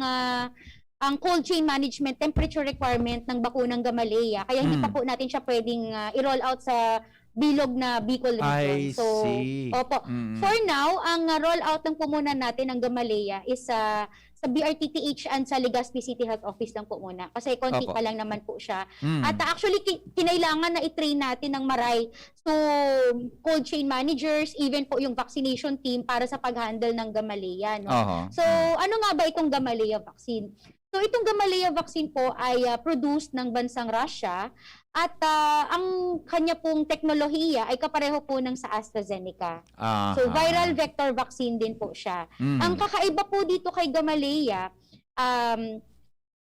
cold chain management, temperature requirement ng bakunang Gamaleya. Kaya hindi pa po natin siya pwedeng i-roll out sa bilog na Bicol region. I So, see. opo. For now, ang roll out ng pumunan natin ng Gamaleya is sa BRTTH and sa Legazpi City Health Office lang po muna. Kasi konti Opo. pa lang naman po siya. At actually, kinailangan na i-train natin ng maray. So, cold chain managers, even po yung vaccination team para sa pag-handle ng Gamaleya. No? Oho. So, ano nga ba itong Gamaleya vaccine? So, itong Gamaleya vaccine po ay produced ng bansang Russia at ang kanya pong teknolohiya ay kapareho po ng sa AstraZeneca. So, viral vector vaccine din po siya. Ang kakaiba po dito kay Gamaleya,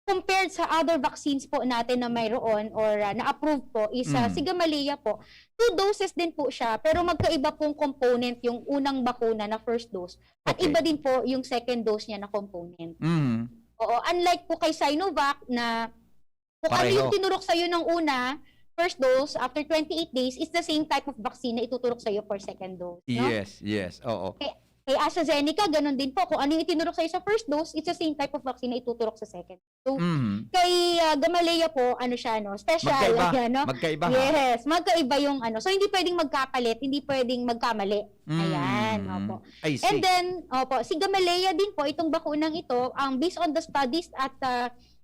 compared sa other vaccines po natin na mayroon or na-approve po is si Gamaleya po, 2 doses din po siya pero magkaiba pong component yung unang bakuna na first dose at Okay. iba din po yung second dose niya na component. Mhm. Oo, unlike po kay Sinovac na kung ano Pareho. yung tinurok sa'yo ng una, first dose, after 28 days, is the same type of vaccine na ituturok sa'yo for second dose. No? Yes. Oo. Kay AstraZeneca, ganun din po. Kung ano yung itinurok sa'yo sa first dose, it's the same type of vaccine na ituturok sa second. So, Mhm. kay Gamaleya po, ano siya, no? Special. Magkaiba. Ayan, no? Magkaiba ha. Yes, magkaiba yung ano. So, hindi pwedeng magkapalit, hindi pwedeng magkamali. Ayan, opo. I see. And then, opo, si Gamaleya din po, itong bakunang ito, ang based on the studies at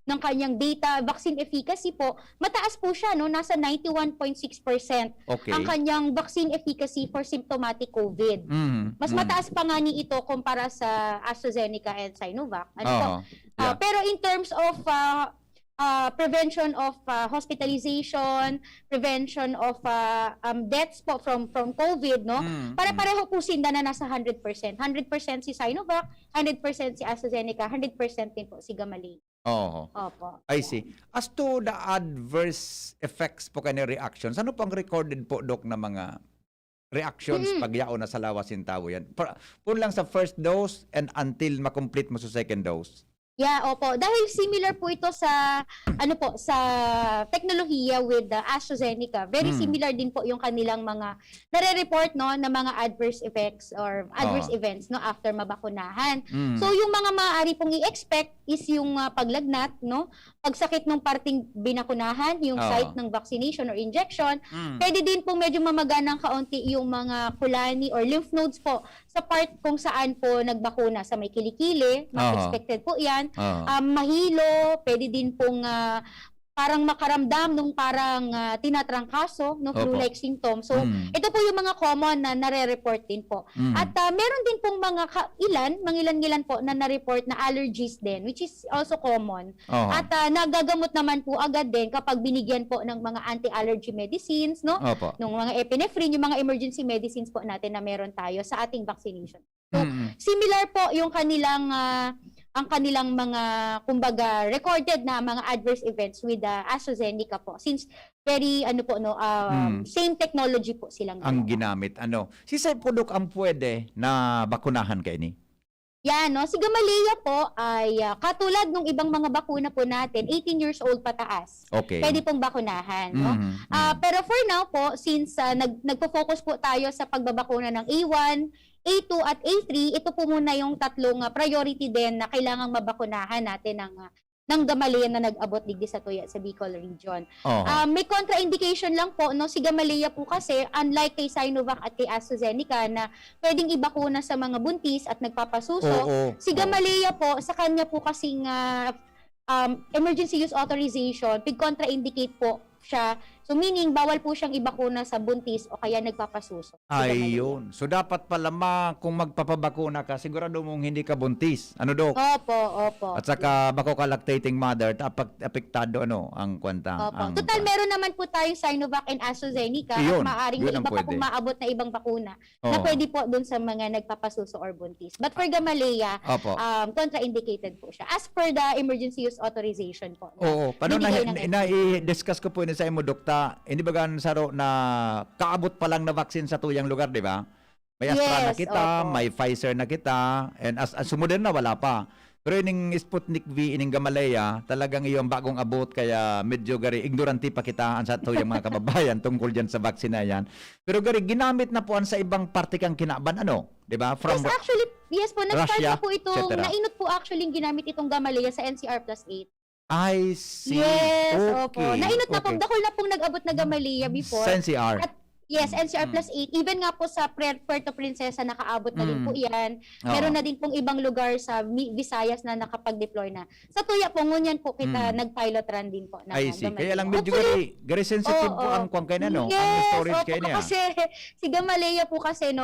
ng kanyang data, vaccine efficacy po, mataas po siya, no? Nasa 91.6% Okay. ang kanyang vaccine efficacy for symptomatic COVID. Mhm. Mas mataas pa nga ni ito kumpara sa AstraZeneca and Sinovac. Ano po? Oo. Yeah. Pero in terms of prevention of hospitalization, prevention of deaths po from COVID, no? Pare-pareho po sila na nasa 100%. 100% si Sinovac, 100% si AstraZeneca, 100% din po si Gamaleya. Oo. Opo. I see. As to the adverse effects po kanya reactions, ano pang recorded po, Doc, na mga reactions pag yao na sa lawas yung tao yan? Po lang sa first dose and until makomplete mo sa second dose. Yeah, opo. Dahil similar po ito sa sa teknolohiya with the AstraZeneca. Very similar din po yung kanilang mga nare-report no na mga adverse effects or adverse events no after mabakunahan. So yung mga maaari pong i-expect is yung paglagnat no, pagsakit ng parting binakunahan, yung site ng vaccination or injection. Pwede din pong medyo mamaga ng kaunti yung mga kulani or lymph nodes po sa part kung saan po nagbakuna sa may kilikili. Mas expected po 'yan. Mahilo, pwede din pong parang makaramdam nung parang tinatrangkaso, no, flu-like symptoms. So, ito po yung mga common na nare-report din po. At meron din pong mga mangilan-ngilan po na na-report na allergies din, which is also common. At nagagamot naman po agad din kapag binigyan po ng mga anti-allergy medicines, no? Opo. Nung mga epinephrine, yung mga emergency medicines po natin na meron tayo sa ating vaccination. So, similar po yung kanilang ang kanilang mga kumbaga recorded na mga adverse events with AstraZeneca po since very same technology po silang Ang ginawa. ginamit. Si po, Doc, ang pwede na bakunahan kay ni? Yan, no? Si Gamaleya po ay katulad ng ibang mga bakuna po natin, 18 years old pataas. Okay. Pwede pong bakunahan, no? Pero for now po, since nagpo-focus po tayo sa pagbabakuna ng A1, A2 at A3, ito po muna yung tatlong priority din na kailangang mabakunahan natin ng Gamaleya na nag-abot digdi sa Tuya sa Bicol region. May contraindication lang po, no? Si Gamaleya po kasi, unlike kay Sinovac at kay AstraZeneca na pwedeng ibakuna sa mga buntis at nagpapasuso, si Gamaleya po, sa kanya po kasing emergency use authorization, pig-contraindicate po siya. So meaning, bawal po siyang ibakuna sa buntis o kaya nagpapasuso. Si Gamaleya. Ayun. So dapat pala kung magpapabakuna ka, sigurado mong hindi ka buntis. Ano, Doc? Opo. At saka bako ka lactating mother, apektado ang kwenta. Opo. Total, meron naman po tayo Sinovac and AstraZeneca Yun, at maaaring yun may ang iba pa pwede. pong maabot na ibang bakuna na pwede po dun sa mga nagpapasuso or buntis. But for Gamaleya, Opo. contraindicated po siya. As per the emergency use authorization po. Oo. Paano binibigay ng na-i-discuss ko po sa imo, Dokta, hindi ba gan saro na kaabot pa lang na vaccine sa tuyang lugar, di ba? May Astra na Yes, kita, opo. may Pfizer na kita, and as sumunod na wala pa. Pero ining Sputnik V, ining Gamaleya, talagang iyong bagong abot, kaya medyo gari, ignorante pa kita sa tuyang mga kababayan tungkol dyan sa vaccine na yan. Pero gari, ginamit na po sa ibang parte kang kinaban, di ba? From Yes po, nag-start Russia, na po itong, etc. nainot po actually yung ginamit itong Gamaleya sa NCR plus 8. I see. Yes, opo. Okay. Nainot na pong, dakol na pong nag-abot na Gamaleya before. Sa NCR. At yes, NCR plus 8. Even nga po sa Puerto Princesa, nakaabot na din po yan. Meron na din pong ibang lugar sa Visayas na nakapag-deploy na. Sa Tuya po, ngunyan po kita nag-pilot run din po. I see. Gamaleya. Kaya lang medyo gari sensitive po ang kwang kayo na, no? Ang Yes, storage opo, kayo niya. kasi si Gamaleya po kasi, no,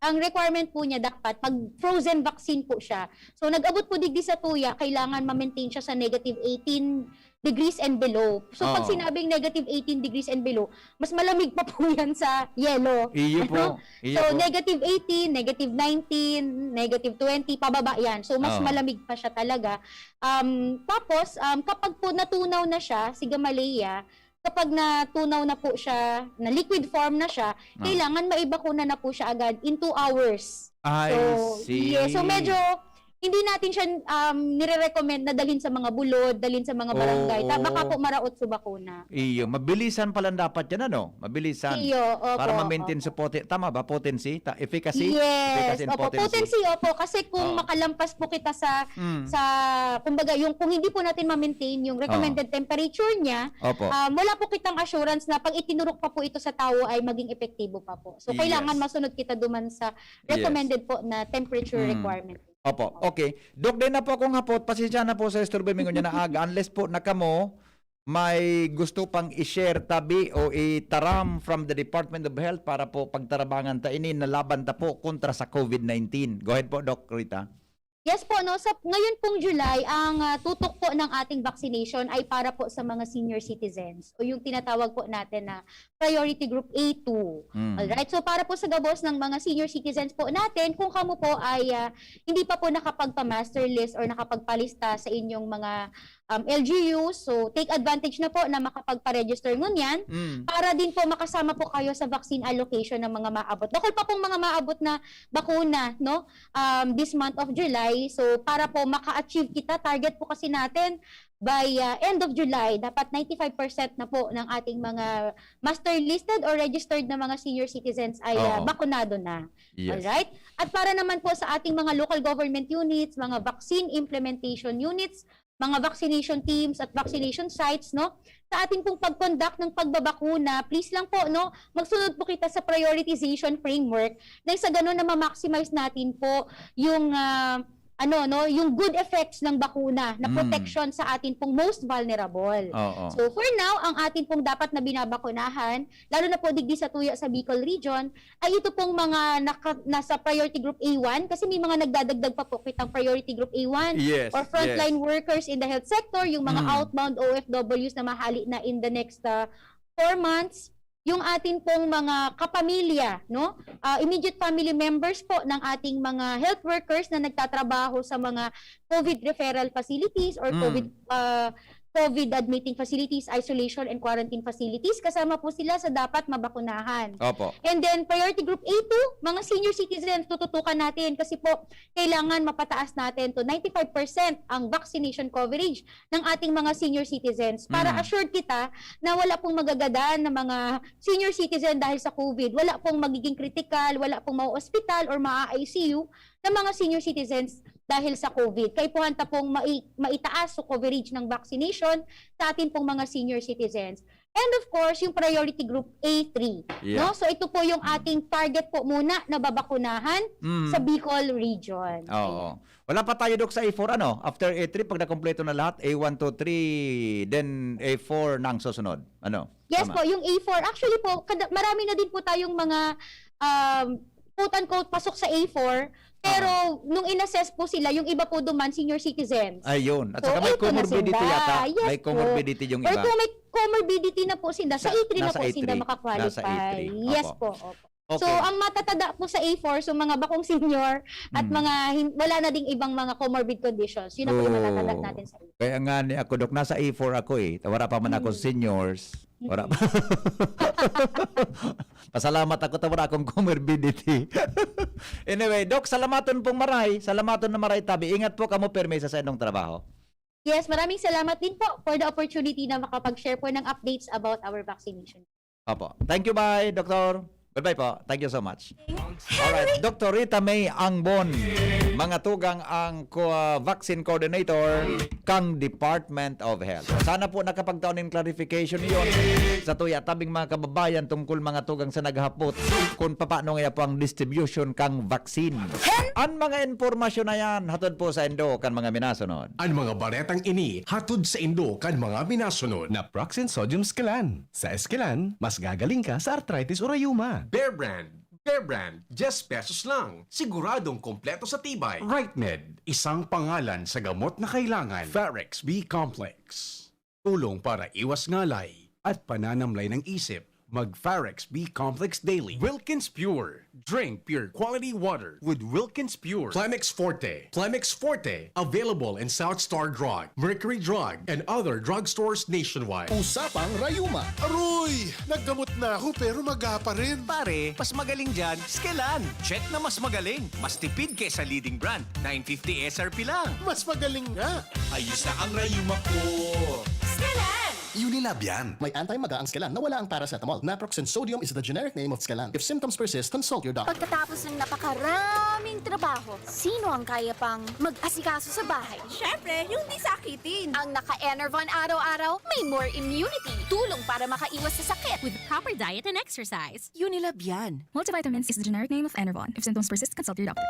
ang requirement po niya dapat pag frozen vaccine po siya. So nag-abot po digdi sa tuya, kailangan ma-maintain siya sa negative 18 degrees and below. So pag Oo. sinabing negative 18 degrees and below, mas malamig pa po yan sa yellow. Iyo po. Ano? Iyo So po. negative 18, negative 19, negative 20, pababa yan. So mas Oo. malamig pa siya talaga. Tapos kapag po natunaw na siya, si Gamaleya, kapag natunaw na po siya, na liquid form na siya, kailangan maibakuna na po siya agad in 2 hours. I see. Yeah, so medyo hindi natin siya nire-recommend na dalhin sa mga bulod, dalhin sa mga barangay. Oo. Baka po maraot sa bakuna. Iyo, mabilisan pala dapat yan, ano? Mabilisan. Iyo, opo, Para ma-maintain opo. sa tama ba? Potency? Efficacy? Yes, Efficacy and opo, potency, opo. Kasi kung Oo. makalampas po kita sa, Mm. kumbaga, kung hindi po natin ma-maintain yung recommended temperature niya, Opo. wala po kitang assurance na pag itinurok pa po ito sa tao ay maging epektibo pa po. So, kailangan Yes. masunod kita duman sa recommended po na temperature Mm. requirement. Opo, okay. Dok, din na po akong hapot. Pasensya na po sa istorbo mingon niya na aga. Unless po nakamo may gusto pang i-share tabi o itaram from the Department of Health para po pagtarabangan ta ini na laban ta po kontra sa COVID-19. Go ahead po, Doc Rita. Yes po, no. Ngayon pong July, ang tutok po ng ating vaccination ay para po sa mga senior citizens o yung tinatawag po natin na priority group A2. Alright? So para po sa gabos ng mga senior citizens po natin, kung kamo po ay hindi pa po nakapagpa-master list or nakapagpalista sa inyong mga LGUs, so take advantage na po na makapagpa-register ngunyan para din po makasama po kayo sa vaccine allocation ng mga maabot. Bakul pa pong mga maabot na bakuna, no? This month of July. So para po maka-achieve kita, target po kasi natin by end of July, dapat 95% na po ng ating mga master listed or registered na mga senior citizens ay Oo. bakunado na. Yes. Alright? At para naman po sa ating mga local government units, mga vaccine implementation units, mga vaccination teams at vaccination sites, no? Sa ating pong pag-conduct ng pagbabakuna, please lang po, no? Magsunod po kita sa prioritization framework na sa ganun na ma-maximize natin po yung yung good effects ng bakuna na protection sa atin pong most vulnerable. Oo. So for now, ang atin pong dapat na binabakunahan, lalo na po digdi sa tuya sa Bicol region, ay ito pong mga nasa priority group A1 kasi may mga nagdadagdag pa po kitang priority group A1 Yes, or frontline workers in the health sector, yung mga outbound OFWs na mahali na in the next 4 months. Yung atin pong mga kapamilya, no? Immediate family members po ng ating mga health workers na nagtatrabaho sa mga COVID referral facilities or COVID admitting facilities, isolation and quarantine facilities, kasama po sila sa dapat mabakunahan. Opo. And then priority group A2, mga senior citizens, tututukan natin kasi po kailangan mapataas natin to 95% ang vaccination coverage ng ating mga senior citizens para assured kita na wala pong magagadaan na mga senior citizen dahil sa COVID. Wala pong magiging critical, wala pong mau-hospital or maa-ICU ng mga senior citizens dahil sa COVID. Kaya po hanta pong maitaas sa coverage ng vaccination sa atin pong mga senior citizens. And of course, yung priority group A3. Yeah. No? So ito po yung ating target po muna na babakunahan sa Bicol region. Oo. Wala pa tayo, Dok, sa A4, ano? After A3, pag nakompleto na lahat, A1, 2, 3, then A4 nang susunod. Ano? Yes Tama. po, yung A4. Actually po, marami na din po tayong mga quote-unquote pasok sa A4. Pero nung in-assess po sila, yung iba po duman, senior citizens. Ayun. At So, saka may ito na comorbidity sila. yata. Yes May po. comorbidity yung Or iba. kung may comorbidity na po sila, sa A3 na nasa po A3. sila Nasa makakwalify. A3. Yes Opo. po. Opo. Okay. So, ang matatada po sa A4, so mga bakong senior at mga wala na ding ibang mga comorbid conditions. Yun na po yung matatadag natin sa A4. Kaya nga ni ako, Dok, nasa A4 ako eh. Wala pa man ako seniors. Wala pa. Pasalamat ako, wala akong comorbidity. Anyway, Dok, salamaton pong maray. Salamaton na maray tabi. Ingat po kamo permesa sa inyong trabaho. Yes, maraming salamat din po for the opportunity na makapag-share po ng updates about our vaccination. Opo. Thank you, bye, Doktor. Goodbye po. Thank you so much. Alright, Dr. Rita May Angbon, mga tugang ang vaccine coordinator kang Department of Health. Sana po nakapagtaon ng clarification niyon sa tuya tabing mga kababayan tungkol mga tugang sa naghapot kung paano nga po ang distribution kang vaccine. Ang mga informasyon na yan, hatod po sa Indo kan mga minasunod. Ang mga baretang ini, hatod sa Indo kan mga minasunod. Na Proxen Sodium Scalan. Sa Escalan, mas gagaling ka sa arthritis o rayuma. Bear Brand, Bear Brand, 10 pesos lang. Siguradong kompleto sa tibay. RightMed, isang pangalan sa gamot na kailangan. Ferrex B Complex. Tulong para iwas ngalay at pananamlay ng isip. Mag-Ferrex B Complex Daily. Wilkins Pure. Drink pure quality water with Wilkins Pure. Plemex Forte. Plemex Forte. Available in South Star Drug, Mercury Drug, and other drugstores nationwide. Usapang Rayuma. Aroy! Naggamot na ako pero maga pa rin. Pare, mas magaling dyan, Skelan. Check na mas magaling. Mas tipid kaysa leading brand. 950 SRP lang. Mas magaling nga. Ayos na ang rayuma ko. Unilab yan. May anti-maga ang Skelan na wala ang paracetamol. Naproxen sodium is the generic name of Skelan. If symptoms persist, consult your doctor. Pagkatapos ng napakaraming trabaho, sino ang kaya pang mag-asikaso sa bahay? Syempre, yung di sakitin. Ang naka-Enervon araw-araw, may more immunity. Tulong para makaiwas sa sakit. With proper diet and exercise. Unilab yan. Multivitamins is the generic name of Enervon. If symptoms persist, consult your doctor.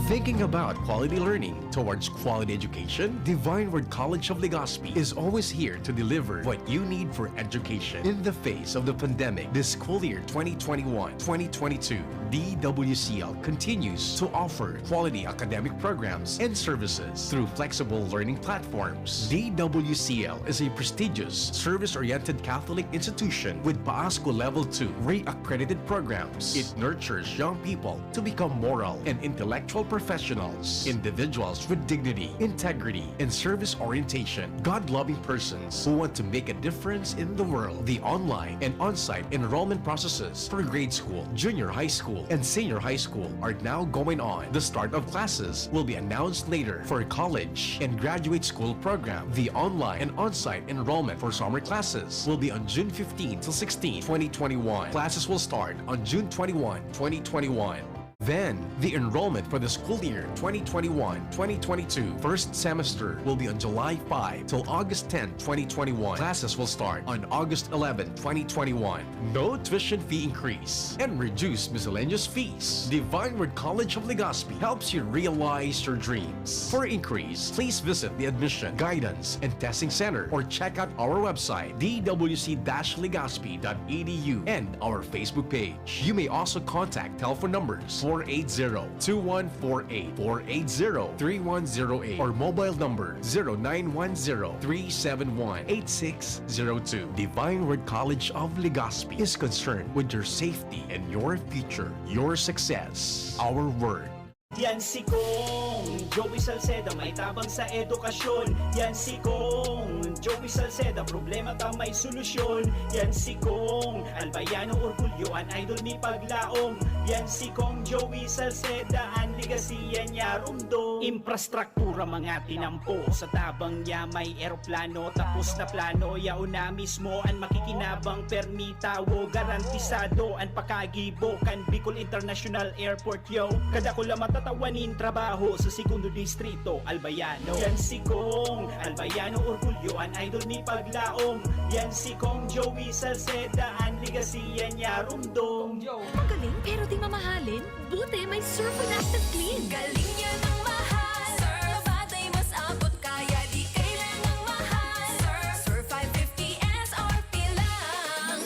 Thinking about quality learning towards quality education? Divine Word College of Legazpi is always here to deliver what you need for education. In the face of the pandemic, this school year 2021-2022, DWCL continues to offer quality academic programs and services through flexible learning platforms. DWCL is a prestigious, service-oriented Catholic institution with PAASCO Level 2 re-accredited programs. It nurtures young people to become moral and intellectual professionals, individuals with dignity, integrity, and service orientation, God-loving persons who want to make a difference in the world. The online and on-site enrollment processes for grade school, junior high school, and senior high school are now going on. The start of classes will be announced later for college and graduate school program. The online and on-site enrollment for summer classes will be on June 15 till 16, 2021. Classes will start on June 21, 2021. Then, the enrollment for the school year 2021-2022 first semester will be on July 5 till August 10, 2021. Classes will start on August 11, 2021. No tuition fee increase and reduced miscellaneous fees. Divine Word College of Legazpi helps you realize your dreams. For inquiries, please visit the Admission, Guidance, and Testing Center or check out our website dwc-legazpi.edu and our Facebook page. You may also contact telephone numbers 480-2148, 480-3108, or mobile number 0910-371-8602. Divine Word College of Legazpi is concerned with your safety and your future, your success, our word. Yan si Kong Joey Salceda, may tabang sa edukasyon. Yan si Kong Joey Salceda, problema ta may solusyon. Yan si Kong Albayano Orgulyo, an idol ni Paglaom. Yan si Kong Joey Salceda, ang ligasiya niya rumdo. Infrastruktura mga tinampo, sa tabang niya may eroplano. Tapos na plano, yao na mismo ang makikinabang permitawo. Garantisado ang pakagibo kan Bicol International Airport yo. Kada ko lang matatawanin trabaho sa segundo distrito Albayano. Yan si Kong Albayano Orgulyo, an idol ni Paglaom. Yan si Kong Joey Salceda, ang ligasiya niya rumdong. Magaling pero di mamahalin. Buti may Surf and Active Clean. Galing niya ng mahal. Surf, batay mas abot kaya di kailangang mahal. Surf 550 SRP lang.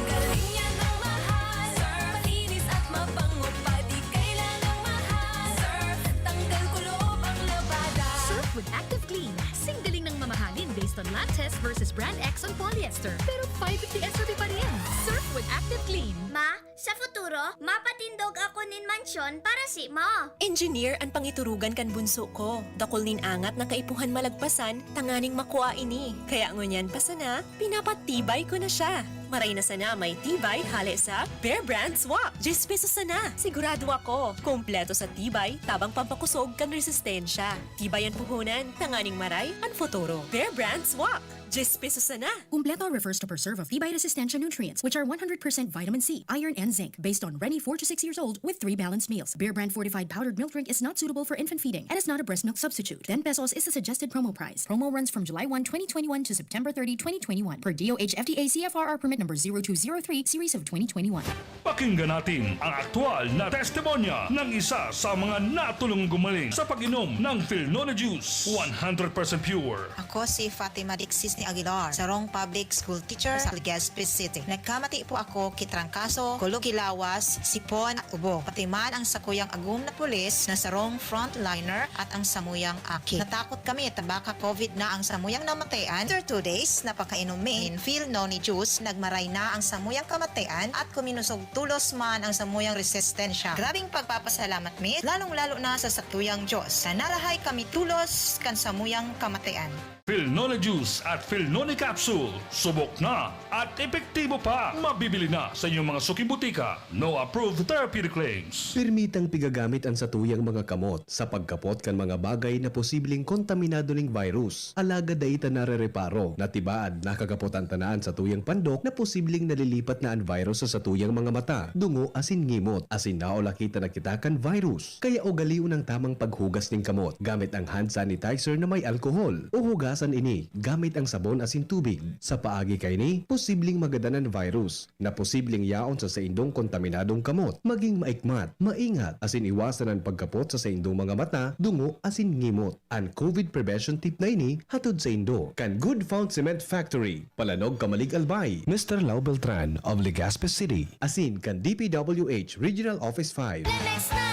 Galing niya ng mahal. Surf, malinis at mabango pa di kailangang mahal. Surf, tanggal kulob ang labada. Surf with Active Clean. Singgaling ng mamahalin based on lab test versus brand X on polyester. Pero 550 SRP pa rin. Surf with Active Clean. Ma, sa futuro, mapatindog ako nin mansyon para si mo. Engineer ang pangiturugan kan bunso ko. Dakol nin angat na kaipuhan malagpasan, tanganing makuha ini. Kaya ngunyan pa sana, pinapatibay ko na siya. Maray na sana may tibay hali sa Bear Brand Swak. 10 pesos sana. Sigurado ako. Kompleto sa tibay, tabang pampakusog kan resistensya. Tibay ang puhunan, tanganing maray, ang futuro. Bear Brand Swak. 10 pesos sana. Kumpleto refers to preserve of Tibay resistensya nutrients, which are 100% vitamin C, iron, and zinc, based on Rennie 4 to 6 years old with 3 balanced meals. Bear Brand fortified powdered milk drink is not suitable for infant feeding and is not a breast milk substitute. 10 pesos is the suggested promo price. Promo runs from July 1, 2021 to September 30, 2021 per DOH FDA CFRR permit number 0203 series of 2021. Pakinggan natin ang aktual na testimonya ng isa sa mga natulong gumaling sa pag-inom ng Philnona Juice. 100% pure. Ako si Fatima Dixis ni Aguilar, sarong public school teacher sa Legazpi City. Nagkamati po ako kitrangkaso, Kulugilawas, Sipon at Ubo. Pati man ang sakuyang agum na pulis na sarong frontliner at ang samuyang aki. Natakot kami at baka COVID na ang samuyang namatayan. After 2 days, napakainumin, feel noni juice, nagmaray na ang samuyang kamatayan at kuminusog tulos man ang samuyang resistensya. Grabing pagpapasalamat mi, lalong-lalo na sa satuyang Diyos. Na narahay kami tulos kan samuyang kamatayan. Philnoni Juice at Philnoni Capsule. Subok na at epektibo pa. Mabibili na sa inyong mga suking butika. No approved therapeutic claims. Permitang pigagamit ang satuyang mga kamot sa pagkapot kan mga bagay na posibleng kontaminado ning virus. Alaga daita narereparo na tibaad nakakapot ang tanaan sa tuyang pandok na posibleng nalilipat na ang virus sa satuyang mga mata, dungo asin ngimot, asin naola kita nakita kan virus. Kaya ugaliw ng tamang paghugas ning kamot gamit ang hand sanitizer na may alkohol o hugasan ini gamit ang sabon asin tubig. Sa paagi kay ni, posibleng magadanan virus na posibleng yaon sa indong kontaminadong kamot. Maging maikmat, maingat, asin iwasan ang pagkapot sa indong mga mata, dungo asin ngimot. Ang COVID prevention tip na ini, hatod sa indo. Kan Good Found Cement Factory, Palanog Kamalig Albay, Mr. Lau Beltran of Legazpi City. Asin kan DPWH Regional Office 5. Lemex na!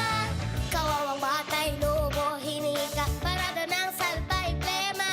Kawawang batay, lobo, hinika, parada ng salbay, plema.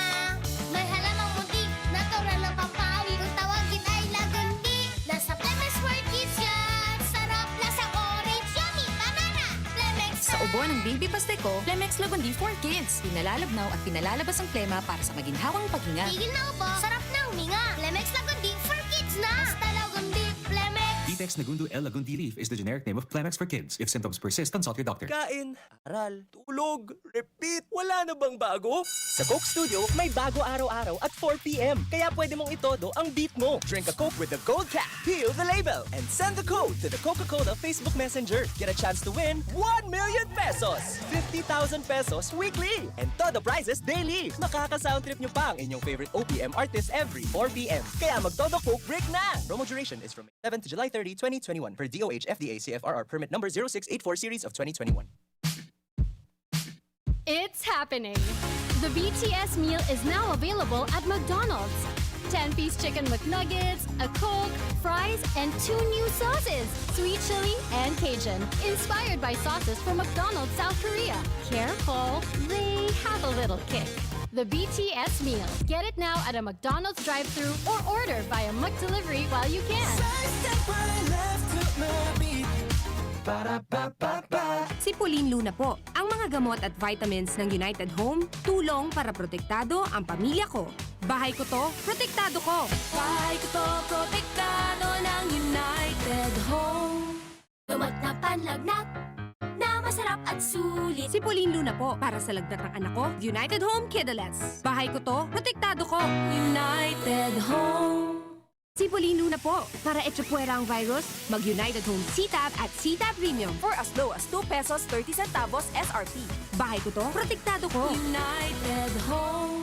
May halamang muntik, natural ng pampawi, kung tawagin ay lagundi. Nasa Plemex for Kids yan, sarap lasang orange, yummy, banana. Plemex Sa ubo ng baby pasteco, Plemex Lagundi for Kids. Pinalalabnaw at pinalalabas ang plema para sa maginhawang paghinga. Tigil na upo, sarap na huminga. Plemex Lagundi for Kids na. Basta Lagundi, Plemex. Vitex Nagundu L. Lagundi Leaf is the generic name of Plemex for kids. If symptoms persist, consult your doctor. Kain, aral, tulog, repeat. Wala na bang bago? Sa Coke Studio, may bago araw-araw at 4 p.m. Kaya pwede mong itodo ang beat mo. Drink a Coke with the gold cap, peel the label, and send the code to the Coca-Cola Facebook Messenger. Get a chance to win 1 million pesos, 50,000 pesos weekly, and todo prizes daily. Makaka-sound trip nyo pa ang inyong favorite OPM artist every 4 p.m. Kaya magtodo Coke break na! Promo duration is from 7 to July 30, 2021 per DOH FDA CFRR permit number 0684 series of 2021. It's happening! The BTS meal is now available at McDonald's. 10-piece chicken McNuggets, a Coke, fries, and 2 new sauces, sweet chili and Cajun, inspired by sauces from McDonald's South Korea. Careful, they have a little kick. The BTS meal. Get it now at a McDonald's drive-thru or order via McDelivery while you can. Si Pauline Luna po. Ang mga gamot at vitamins ng United Home, tulong para protektado ang pamilya ko. Bahay ko to, protektado ko. Bahay ko to, protektado ng United Home. Gamot na panlagnat, na masarap at sulit. Si Pauline Luna po. Para sa lagnat ng anak ko, United Home Kidalets. Bahay ko to, protektado ko. United Home. Si Pauline Luna po. Para etsapuera ang virus, mag-United Home CTAB at CTAB Premium for as low as 2 pesos 30 centavos SRP. Bahay ko to, protektado ko. United Home.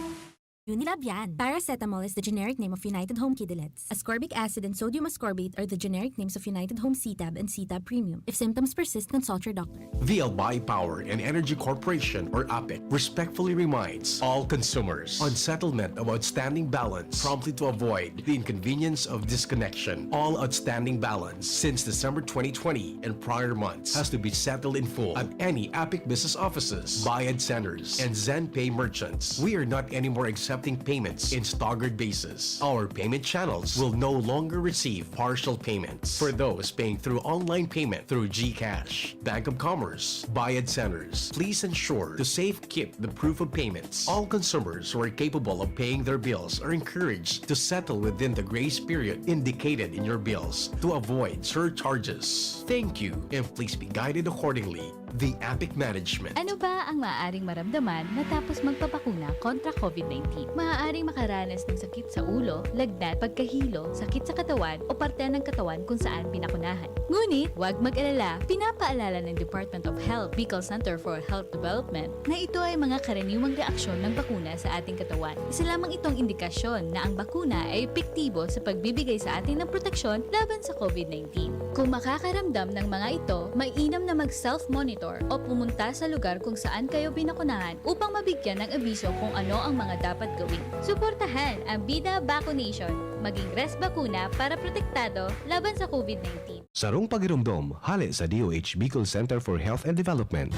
Unilab yan. Paracetamol is the generic name of United Home Kidalets. Ascorbic acid and sodium ascorbate are the generic names of United Home CTAB and CTAB Premium. If symptoms persist, consult your doctor. The Albay Power and Energy Corporation, or APEC, respectfully reminds all consumers on settlement of outstanding balance promptly to avoid the inconvenience of disconnection. All outstanding balance since December 2020 and prior months has to be settled in full at any APEC business offices, Bayad centers, and ZenPay merchants. We are not anymore accepting payments in staggered basis. Our payment channels will no longer receive partial payments for those paying through online payment through GCash, Bank of Commerce, Bayad centers. Please ensure to safe keep the proof of payments. All consumers who are capable of paying their bills are encouraged to settle within the grace period indicated in your bills to avoid surcharges. Thank you, and please be guided accordingly. The APEC Management. Ano ba ang maaaring maramdaman matapos magpapakuna kontra COVID-19? Maaaring makaranas ng sakit sa ulo, lagnat, pagkahilo, sakit sa katawan o parte ng katawan kung saan pinakunahan. Ngunit, huwag mag-alala, pinapaalala ng Department of Health, Bicol Center for Health Development, na ito ay mga karaniwang reaksyon ng bakuna sa ating katawan. Isa lamang itong indikasyon na ang bakuna ay epektibo sa pagbibigay sa atin ng proteksyon laban sa COVID-19. Kung makakaramdam ng mga ito, mainam na mag-self-monitor monitor o pumunta sa lugar kung saan kayo binakunahan upang mabigyan ng abiso kung ano ang mga dapat gawin. Suportahan ang Bida Vaccination, maging res bakuna para protektado laban sa COVID-19. Sarong pagirumdom, hali sa DOH Bicol Center for Health and Development.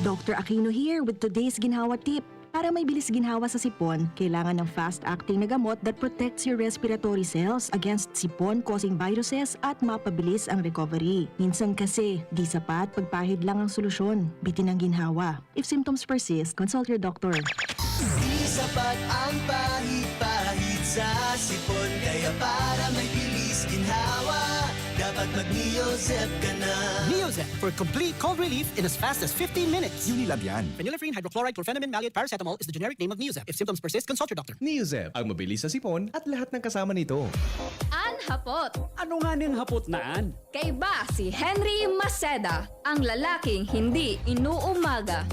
Dr. Aquino here with today's ginhawa tip. Para may bilis ginhawa sa sipon, kailangan ng fast-acting na gamot that protects your respiratory cells against sipon-causing viruses at mapabilis ang recovery. Minsan kasi, di sapat pagpahid lang ang solusyon. Bitin ang ginhawa. If symptoms persist, consult your doctor. Di sapat ang pahit-pahit sa sipon, kaya para may bilis ginhawa, dapat mag-Neozep ka na. Neozep for complete cold relief in as fast as 15 minutes. Unilab yan. Phenylephrine, hydrochloride, chlorpheniramine, maleate, paracetamol is the generic name of Neozep. If symptoms persist, consult your doctor. Neozep, ang mabilis sa sipon at lahat ng kasama nito. Anhapot! Ano nga ning hapot naan? Kay ba si Henry Maceda, ang lalaking hindi inuumaga.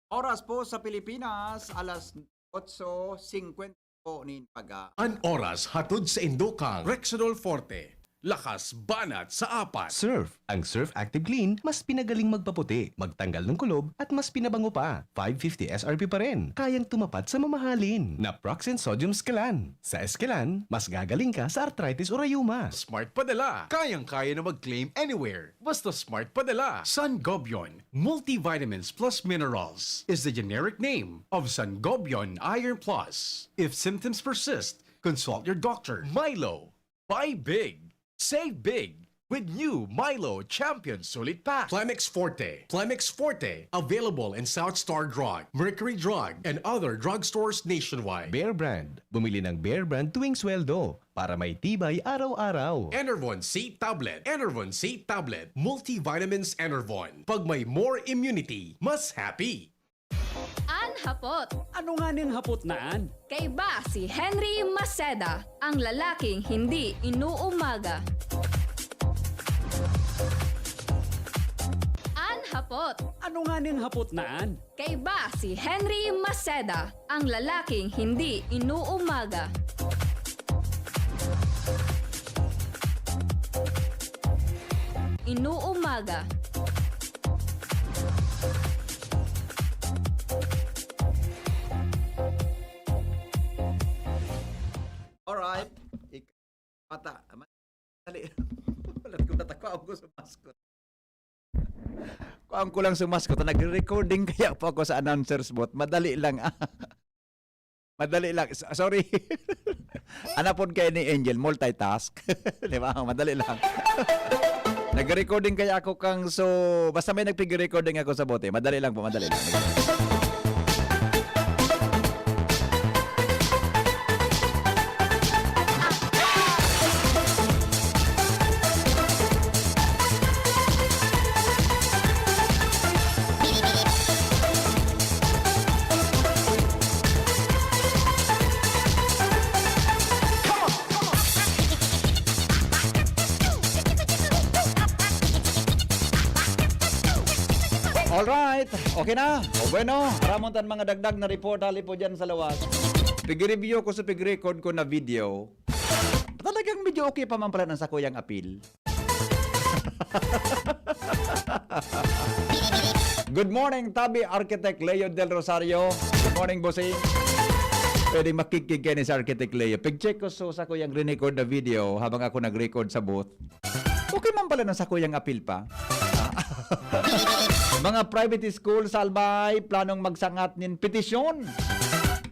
Oras po sa Pilipinas, alas 8:50 po nin paga. An oras hatod sa Indokang, Rexidol Forte. Lakas banat sa apat. Surf. Ang Surf Active Clean, mas pinagaling magpaputi, magtanggal ng kulob, at mas pinabango pa. 550 SRP pa rin. Kayang tumapat sa mamahalin. Naproxen Sodium Escalan. Sa Escalan, mas gagaling ka sa arthritis o rayuma. Smart Padala. Kayang-kaya na mag-claim anywhere. Basta Smart Padala. Sangobion Multivitamins Plus Minerals is the generic name of Sangobion Iron Plus. If symptoms persist, consult your doctor. Milo. Buy big. Save big with new Milo Champion Sulit Pack. Plemex Forte. Plemex Forte. Available in South Star Drug, Mercury Drug, and other drugstores nationwide. Bear Brand. Bumili ng Bear Brand tuwing sweldo para may tibay araw-araw. Enervon C Tablet. Enervon C Tablet. Multivitamins Enervon. Pag may more immunity, mas happy. Anhapot! Ano nga ning hapot naan? Kay ba si Henry Maceda, ang lalaking hindi inuumaga. Anhapot! Ano nga ning hapot naan? Kay ba si Henry Maceda, ang lalaking hindi inuumaga. Inuumaga. Alright. Mata. Dali. Walat ko natakwa ako sa maskot. Kuang ko lang sa maskot. Nag-recording kaya po ako sa announcer's booth. Madali lang. Madali lang. Sorry. Anapon kayo ni Angel. Multitask. Di ba? Madali lang. Nag-recording kaya ako kang so... Basta may nagpig-recording ako sa bote. Madali lang po. Madali lang. Alright, okay na. O bueno, ramontan mga dagdag na report hali po dyan sa lawas. Pig-review ko sa pig-record ko na video. Talagang medyo okay pa man pala ng sa kuyang appeal. Good morning, Tabi Architect Leo Del Rosario. Good morning, bossing. Pwede makikig kayo ni sa Architect Leo. Pig-check ko sa kuyang re-record na video habang ako nag-record sa booth. Okay man pala ng sa kuyang appeal pa. Mga private school sa Albay planong magsangat nin petisyon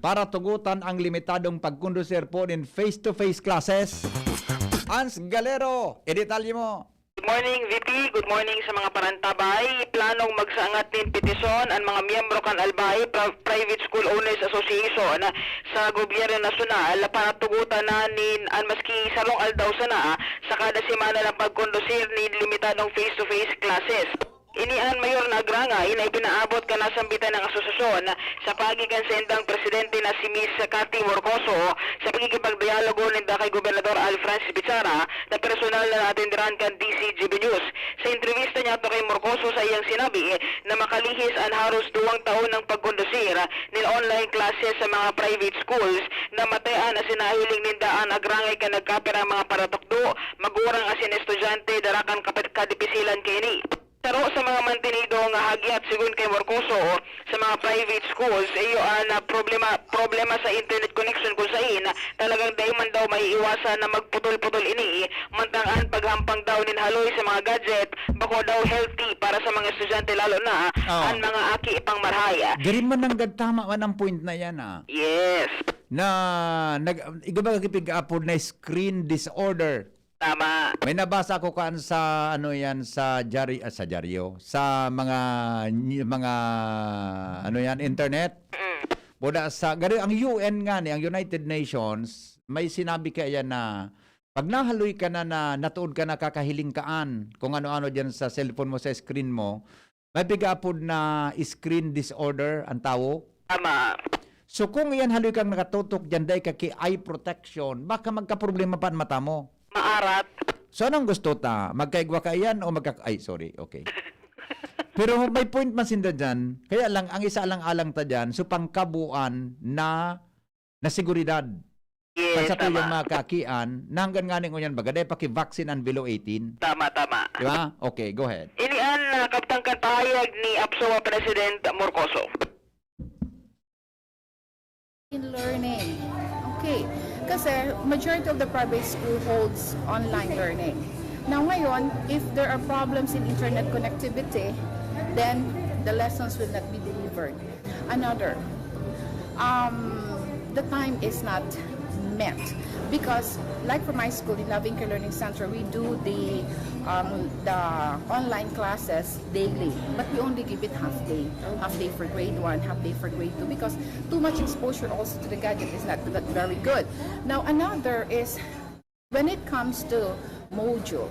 para tugutan ang limitadong pagkondusir po nin face-to-face classes. Ans Galero, editalye mo. Good morning, VP. Good morning sa mga parantabay. Planong magsangat din petisyon ang mga miyembro kan Albay Private School Owners Association sa gobyerno nasyonal para tugutan na nin ang maski sarong aldaw sana sa kada semana ng pagkondusir ni limitadong face-to-face classes. Inian Mayor na agranga, inay pinaabot ka na sambitan ng asosasyon sa pagikan sa indang presidente na si Miss Cathy Morcoso sa pagkikipagdialogo ninda kay Gobernador Al Francis Pizarra na personal na natindiran kan DCGB News. Sa entrevista niya to kay Morcoso sa iyang sinabi na makalihis ang haros 2 taon ng pagkondusir nil online classes sa mga private schools na matean na sinahiling ninda ang agrangay ka nagkapira mga paratokdo magurang asin estudyante darakan kadipisilan kini. Pero sa mga mantinido nga hagyat sigun kay Marcoso sa mga private schools iyo na problema sa internet connection kung sain talagang dahil man daw may iwasan na magputol-putol ini mantangan paghampang daw nin haloy sa mga gadget bako daw healthy para sa mga estudyante lalo na ang mga aki ipang marhaya. Diri man ang tama man ang point na yan Yes. Na igaba kipig-upload na screen disorder. Tama. May nabasa ko kaan sa ano yan sa dyaryo sa mga ano yan internet. Boda sa gari ang UN nga ni ang United Nations may sinabi kaya na pag nahaloy ka na natuod ka na kakahiling kaan kung ano-ano diyan sa cellphone mo sa screen mo, may bigapod na screen disorder ang tawo. Tama. So kung iyan haloy kang nakatutok diyan dai ka ki eye protection, baka magka-problema pa ang mata mo. Maarat. So anong gusto ta? Magkaigwa ka yan o ay sorry, okay. Pero may point man sinda dyan. Kaya lang, ang isa lang-alang ta dyan, so pangkabuan na seguridad. Yes, Sa tuyang tama. mga kakian, na hanggang nga ninyo yan, bagaday paki-vaccine and below 18. Tama. Di ba? Okay, go ahead. Inian kaptangkan pahayag ni APSOA President Marcoso. In learning. Okay. Kasi majority of the private school holds online learning. Now ngayon, if there are problems in internet connectivity, then the lessons will not be delivered. Another, the time is not met because like for my school in Loving Care Learning Center, we do the online classes daily, but we only give it half day for grade 1, half day for grade 2 because too much exposure also to the gadget is not very good. Now another is when it comes to module.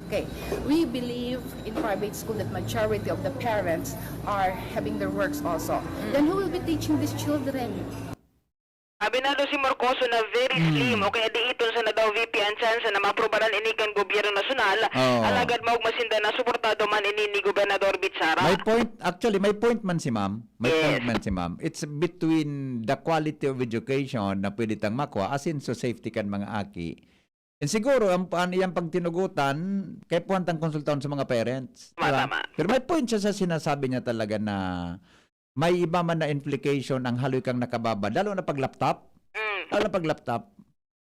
Okay, we believe in private school that majority of the parents are having their works also. Then who will be teaching these children? Sabi na doon si Marcoso na very slim o kaya di iton sa na daw VP ang chance na maprobaran ini kan gobyerno nasyonal alagad maug masinda na suportado man ini ni Gobernador Bitsara. May point man si ma'am. Point man si ma'am. It's between the quality of education na pwede tang makuha as in so safety kan mga aki. And siguro ang iyang pagtinugutan kay puwantang konsultahan sa mga parents. Tama. Pero may point siya sa sinasabi niya talaga na may iba man na implication ang haloy kang nakababa. Lalo na pag laptop. Lalo na pag laptop.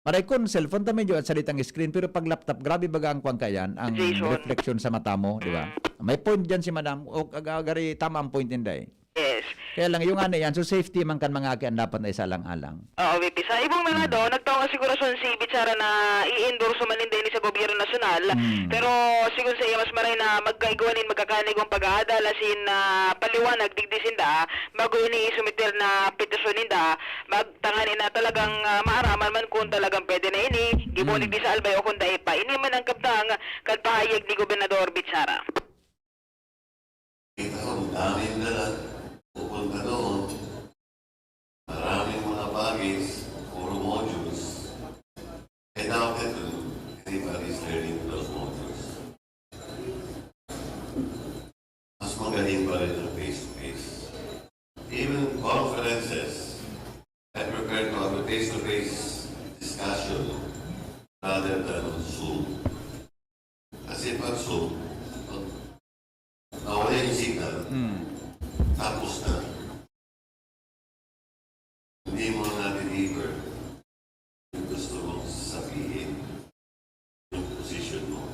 Maray kun cellphone ta medyo at salitang screen pero pag laptop grabe baga ang kwang kayan ang reflection sa mata mo, di ba? May point diyan si madam o agari tama ang point inday. Yes. Kaya lang yung ano yan, so safety man kan mga aki ang dapat na isa lang-alang. Oo, VP. Sa ibang mga daw, nagtawag sigurasyon si Bitsara na i-endorse man hindi sa gobyerno nasyonal. Pero siguro sa iya mas maray na magkaiguanin magkakanig ang pag-aadal asin na paliwanag digdisinda bago ini isumitir na petisyon ninda magtanganin na talagang maaraman man kung talagang pwede na ini gibunig di sa albay o kung dahil pa. Ini man ang kaptang kadpahayag ni Gobernador Bitsara. Kita ko, daming na pupunta doon. Maraming mga bagis, puro modules. And now that everybody's learning those modules. Mas magaling pa rin ang face-to-face. Even conferences, I prefer to have a face-to-face discussion rather than on Zoom. Kasi pag Zoom, nawala yung signal. Tapos na. Hindi mo na-deliver yung gusto mong sabihin, yung position mo.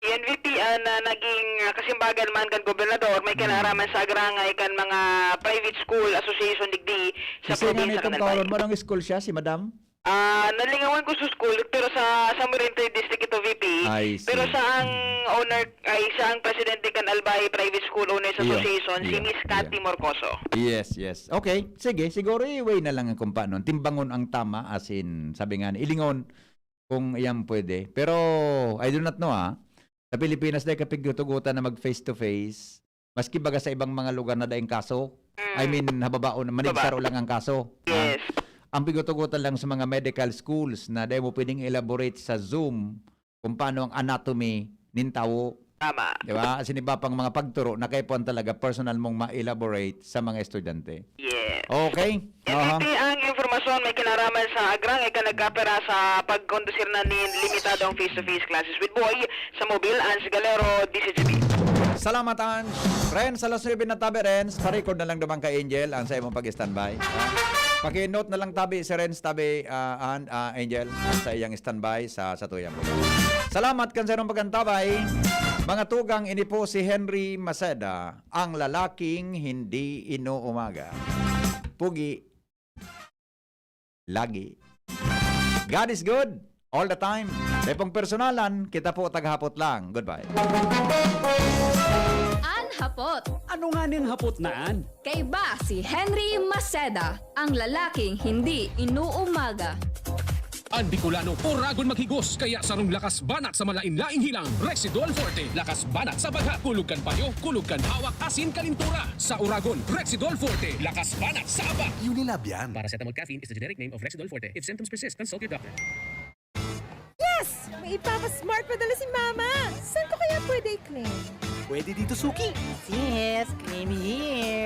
Yan VP na naging kasimbagan man kan gobernador may kanaraman sa agrangay kan mga private school association digdi sa probinsya kan Albay. Marang school siya si madam? Nalingawan ko sa school pero sa Samuel District ito VP. Pero sa ang owner ay sa ang presidente kan Albay Private School Owners Association si Miss Cathy Marcoso. Yes. Okay, sige, siguro i-way na lang kung paano. Timbangon ang tama as in, sabi nga, ilingon kung iyang pwede. Pero I do not know sa Pilipinas dahil kapag gutugutan na mag face-to-face, maski baga sa ibang mga lugar na daing kaso, I mean, hababaon, manigsaro lang ang kaso. Yes. Ang pigutugutan lang sa mga medical schools na dahil mo pwedeng elaborate sa Zoom kung paano ang anatomy nin tao. Tama. Di ba? Siniba pang mga pagturo na kayo po ang talaga personal mong ma-elaborate sa mga estudyante. Yes. Okay? Hindi ang informasyon may kinaraman sa agrang ay nagkapera sa pagkondusir na ni limitadong face-to-face classes with boy sa mobil Ans Galero, DCGB. Salamat, Ange. Renz, alas 9 na tabi, Renz. Pa-record na lang naman kay Angel ang sa imong pag-standby. Paki-note na lang tabi si Renz tabi Angel ang sa iyang standby sa tuyang mo. Salamat kan sa imong pagkantabay. Mga tugang, ini po si Henry Maceda, ang lalaking hindi inuumaga. Pugi. Lagi. God is good all the time. Dahil pong personalan, kita po taghapot lang. Goodbye. Hapot. Ano nga ning hapot naan? Kay ba si Henry Maceda, ang lalaking hindi inuumaga. Ang Bicolano, Oragon maghigos, kaya sarong lakas banat sa malain-laing hilang. Rexidol Forte, lakas banat sa baga. Kulugkan payo, kulugkan hawak, asin kalintura. Sa Oragon, Rexidol Forte, lakas banat sa aba. Unilab yan. Paracetamol caffeine is the generic name of Rexidol Forte. If symptoms persist, consult your doctor. Yes! May ipapa-smart padala si Mama! Saan ko kaya pwede i-claim? Pwede dito, Suki. Yes, claim here.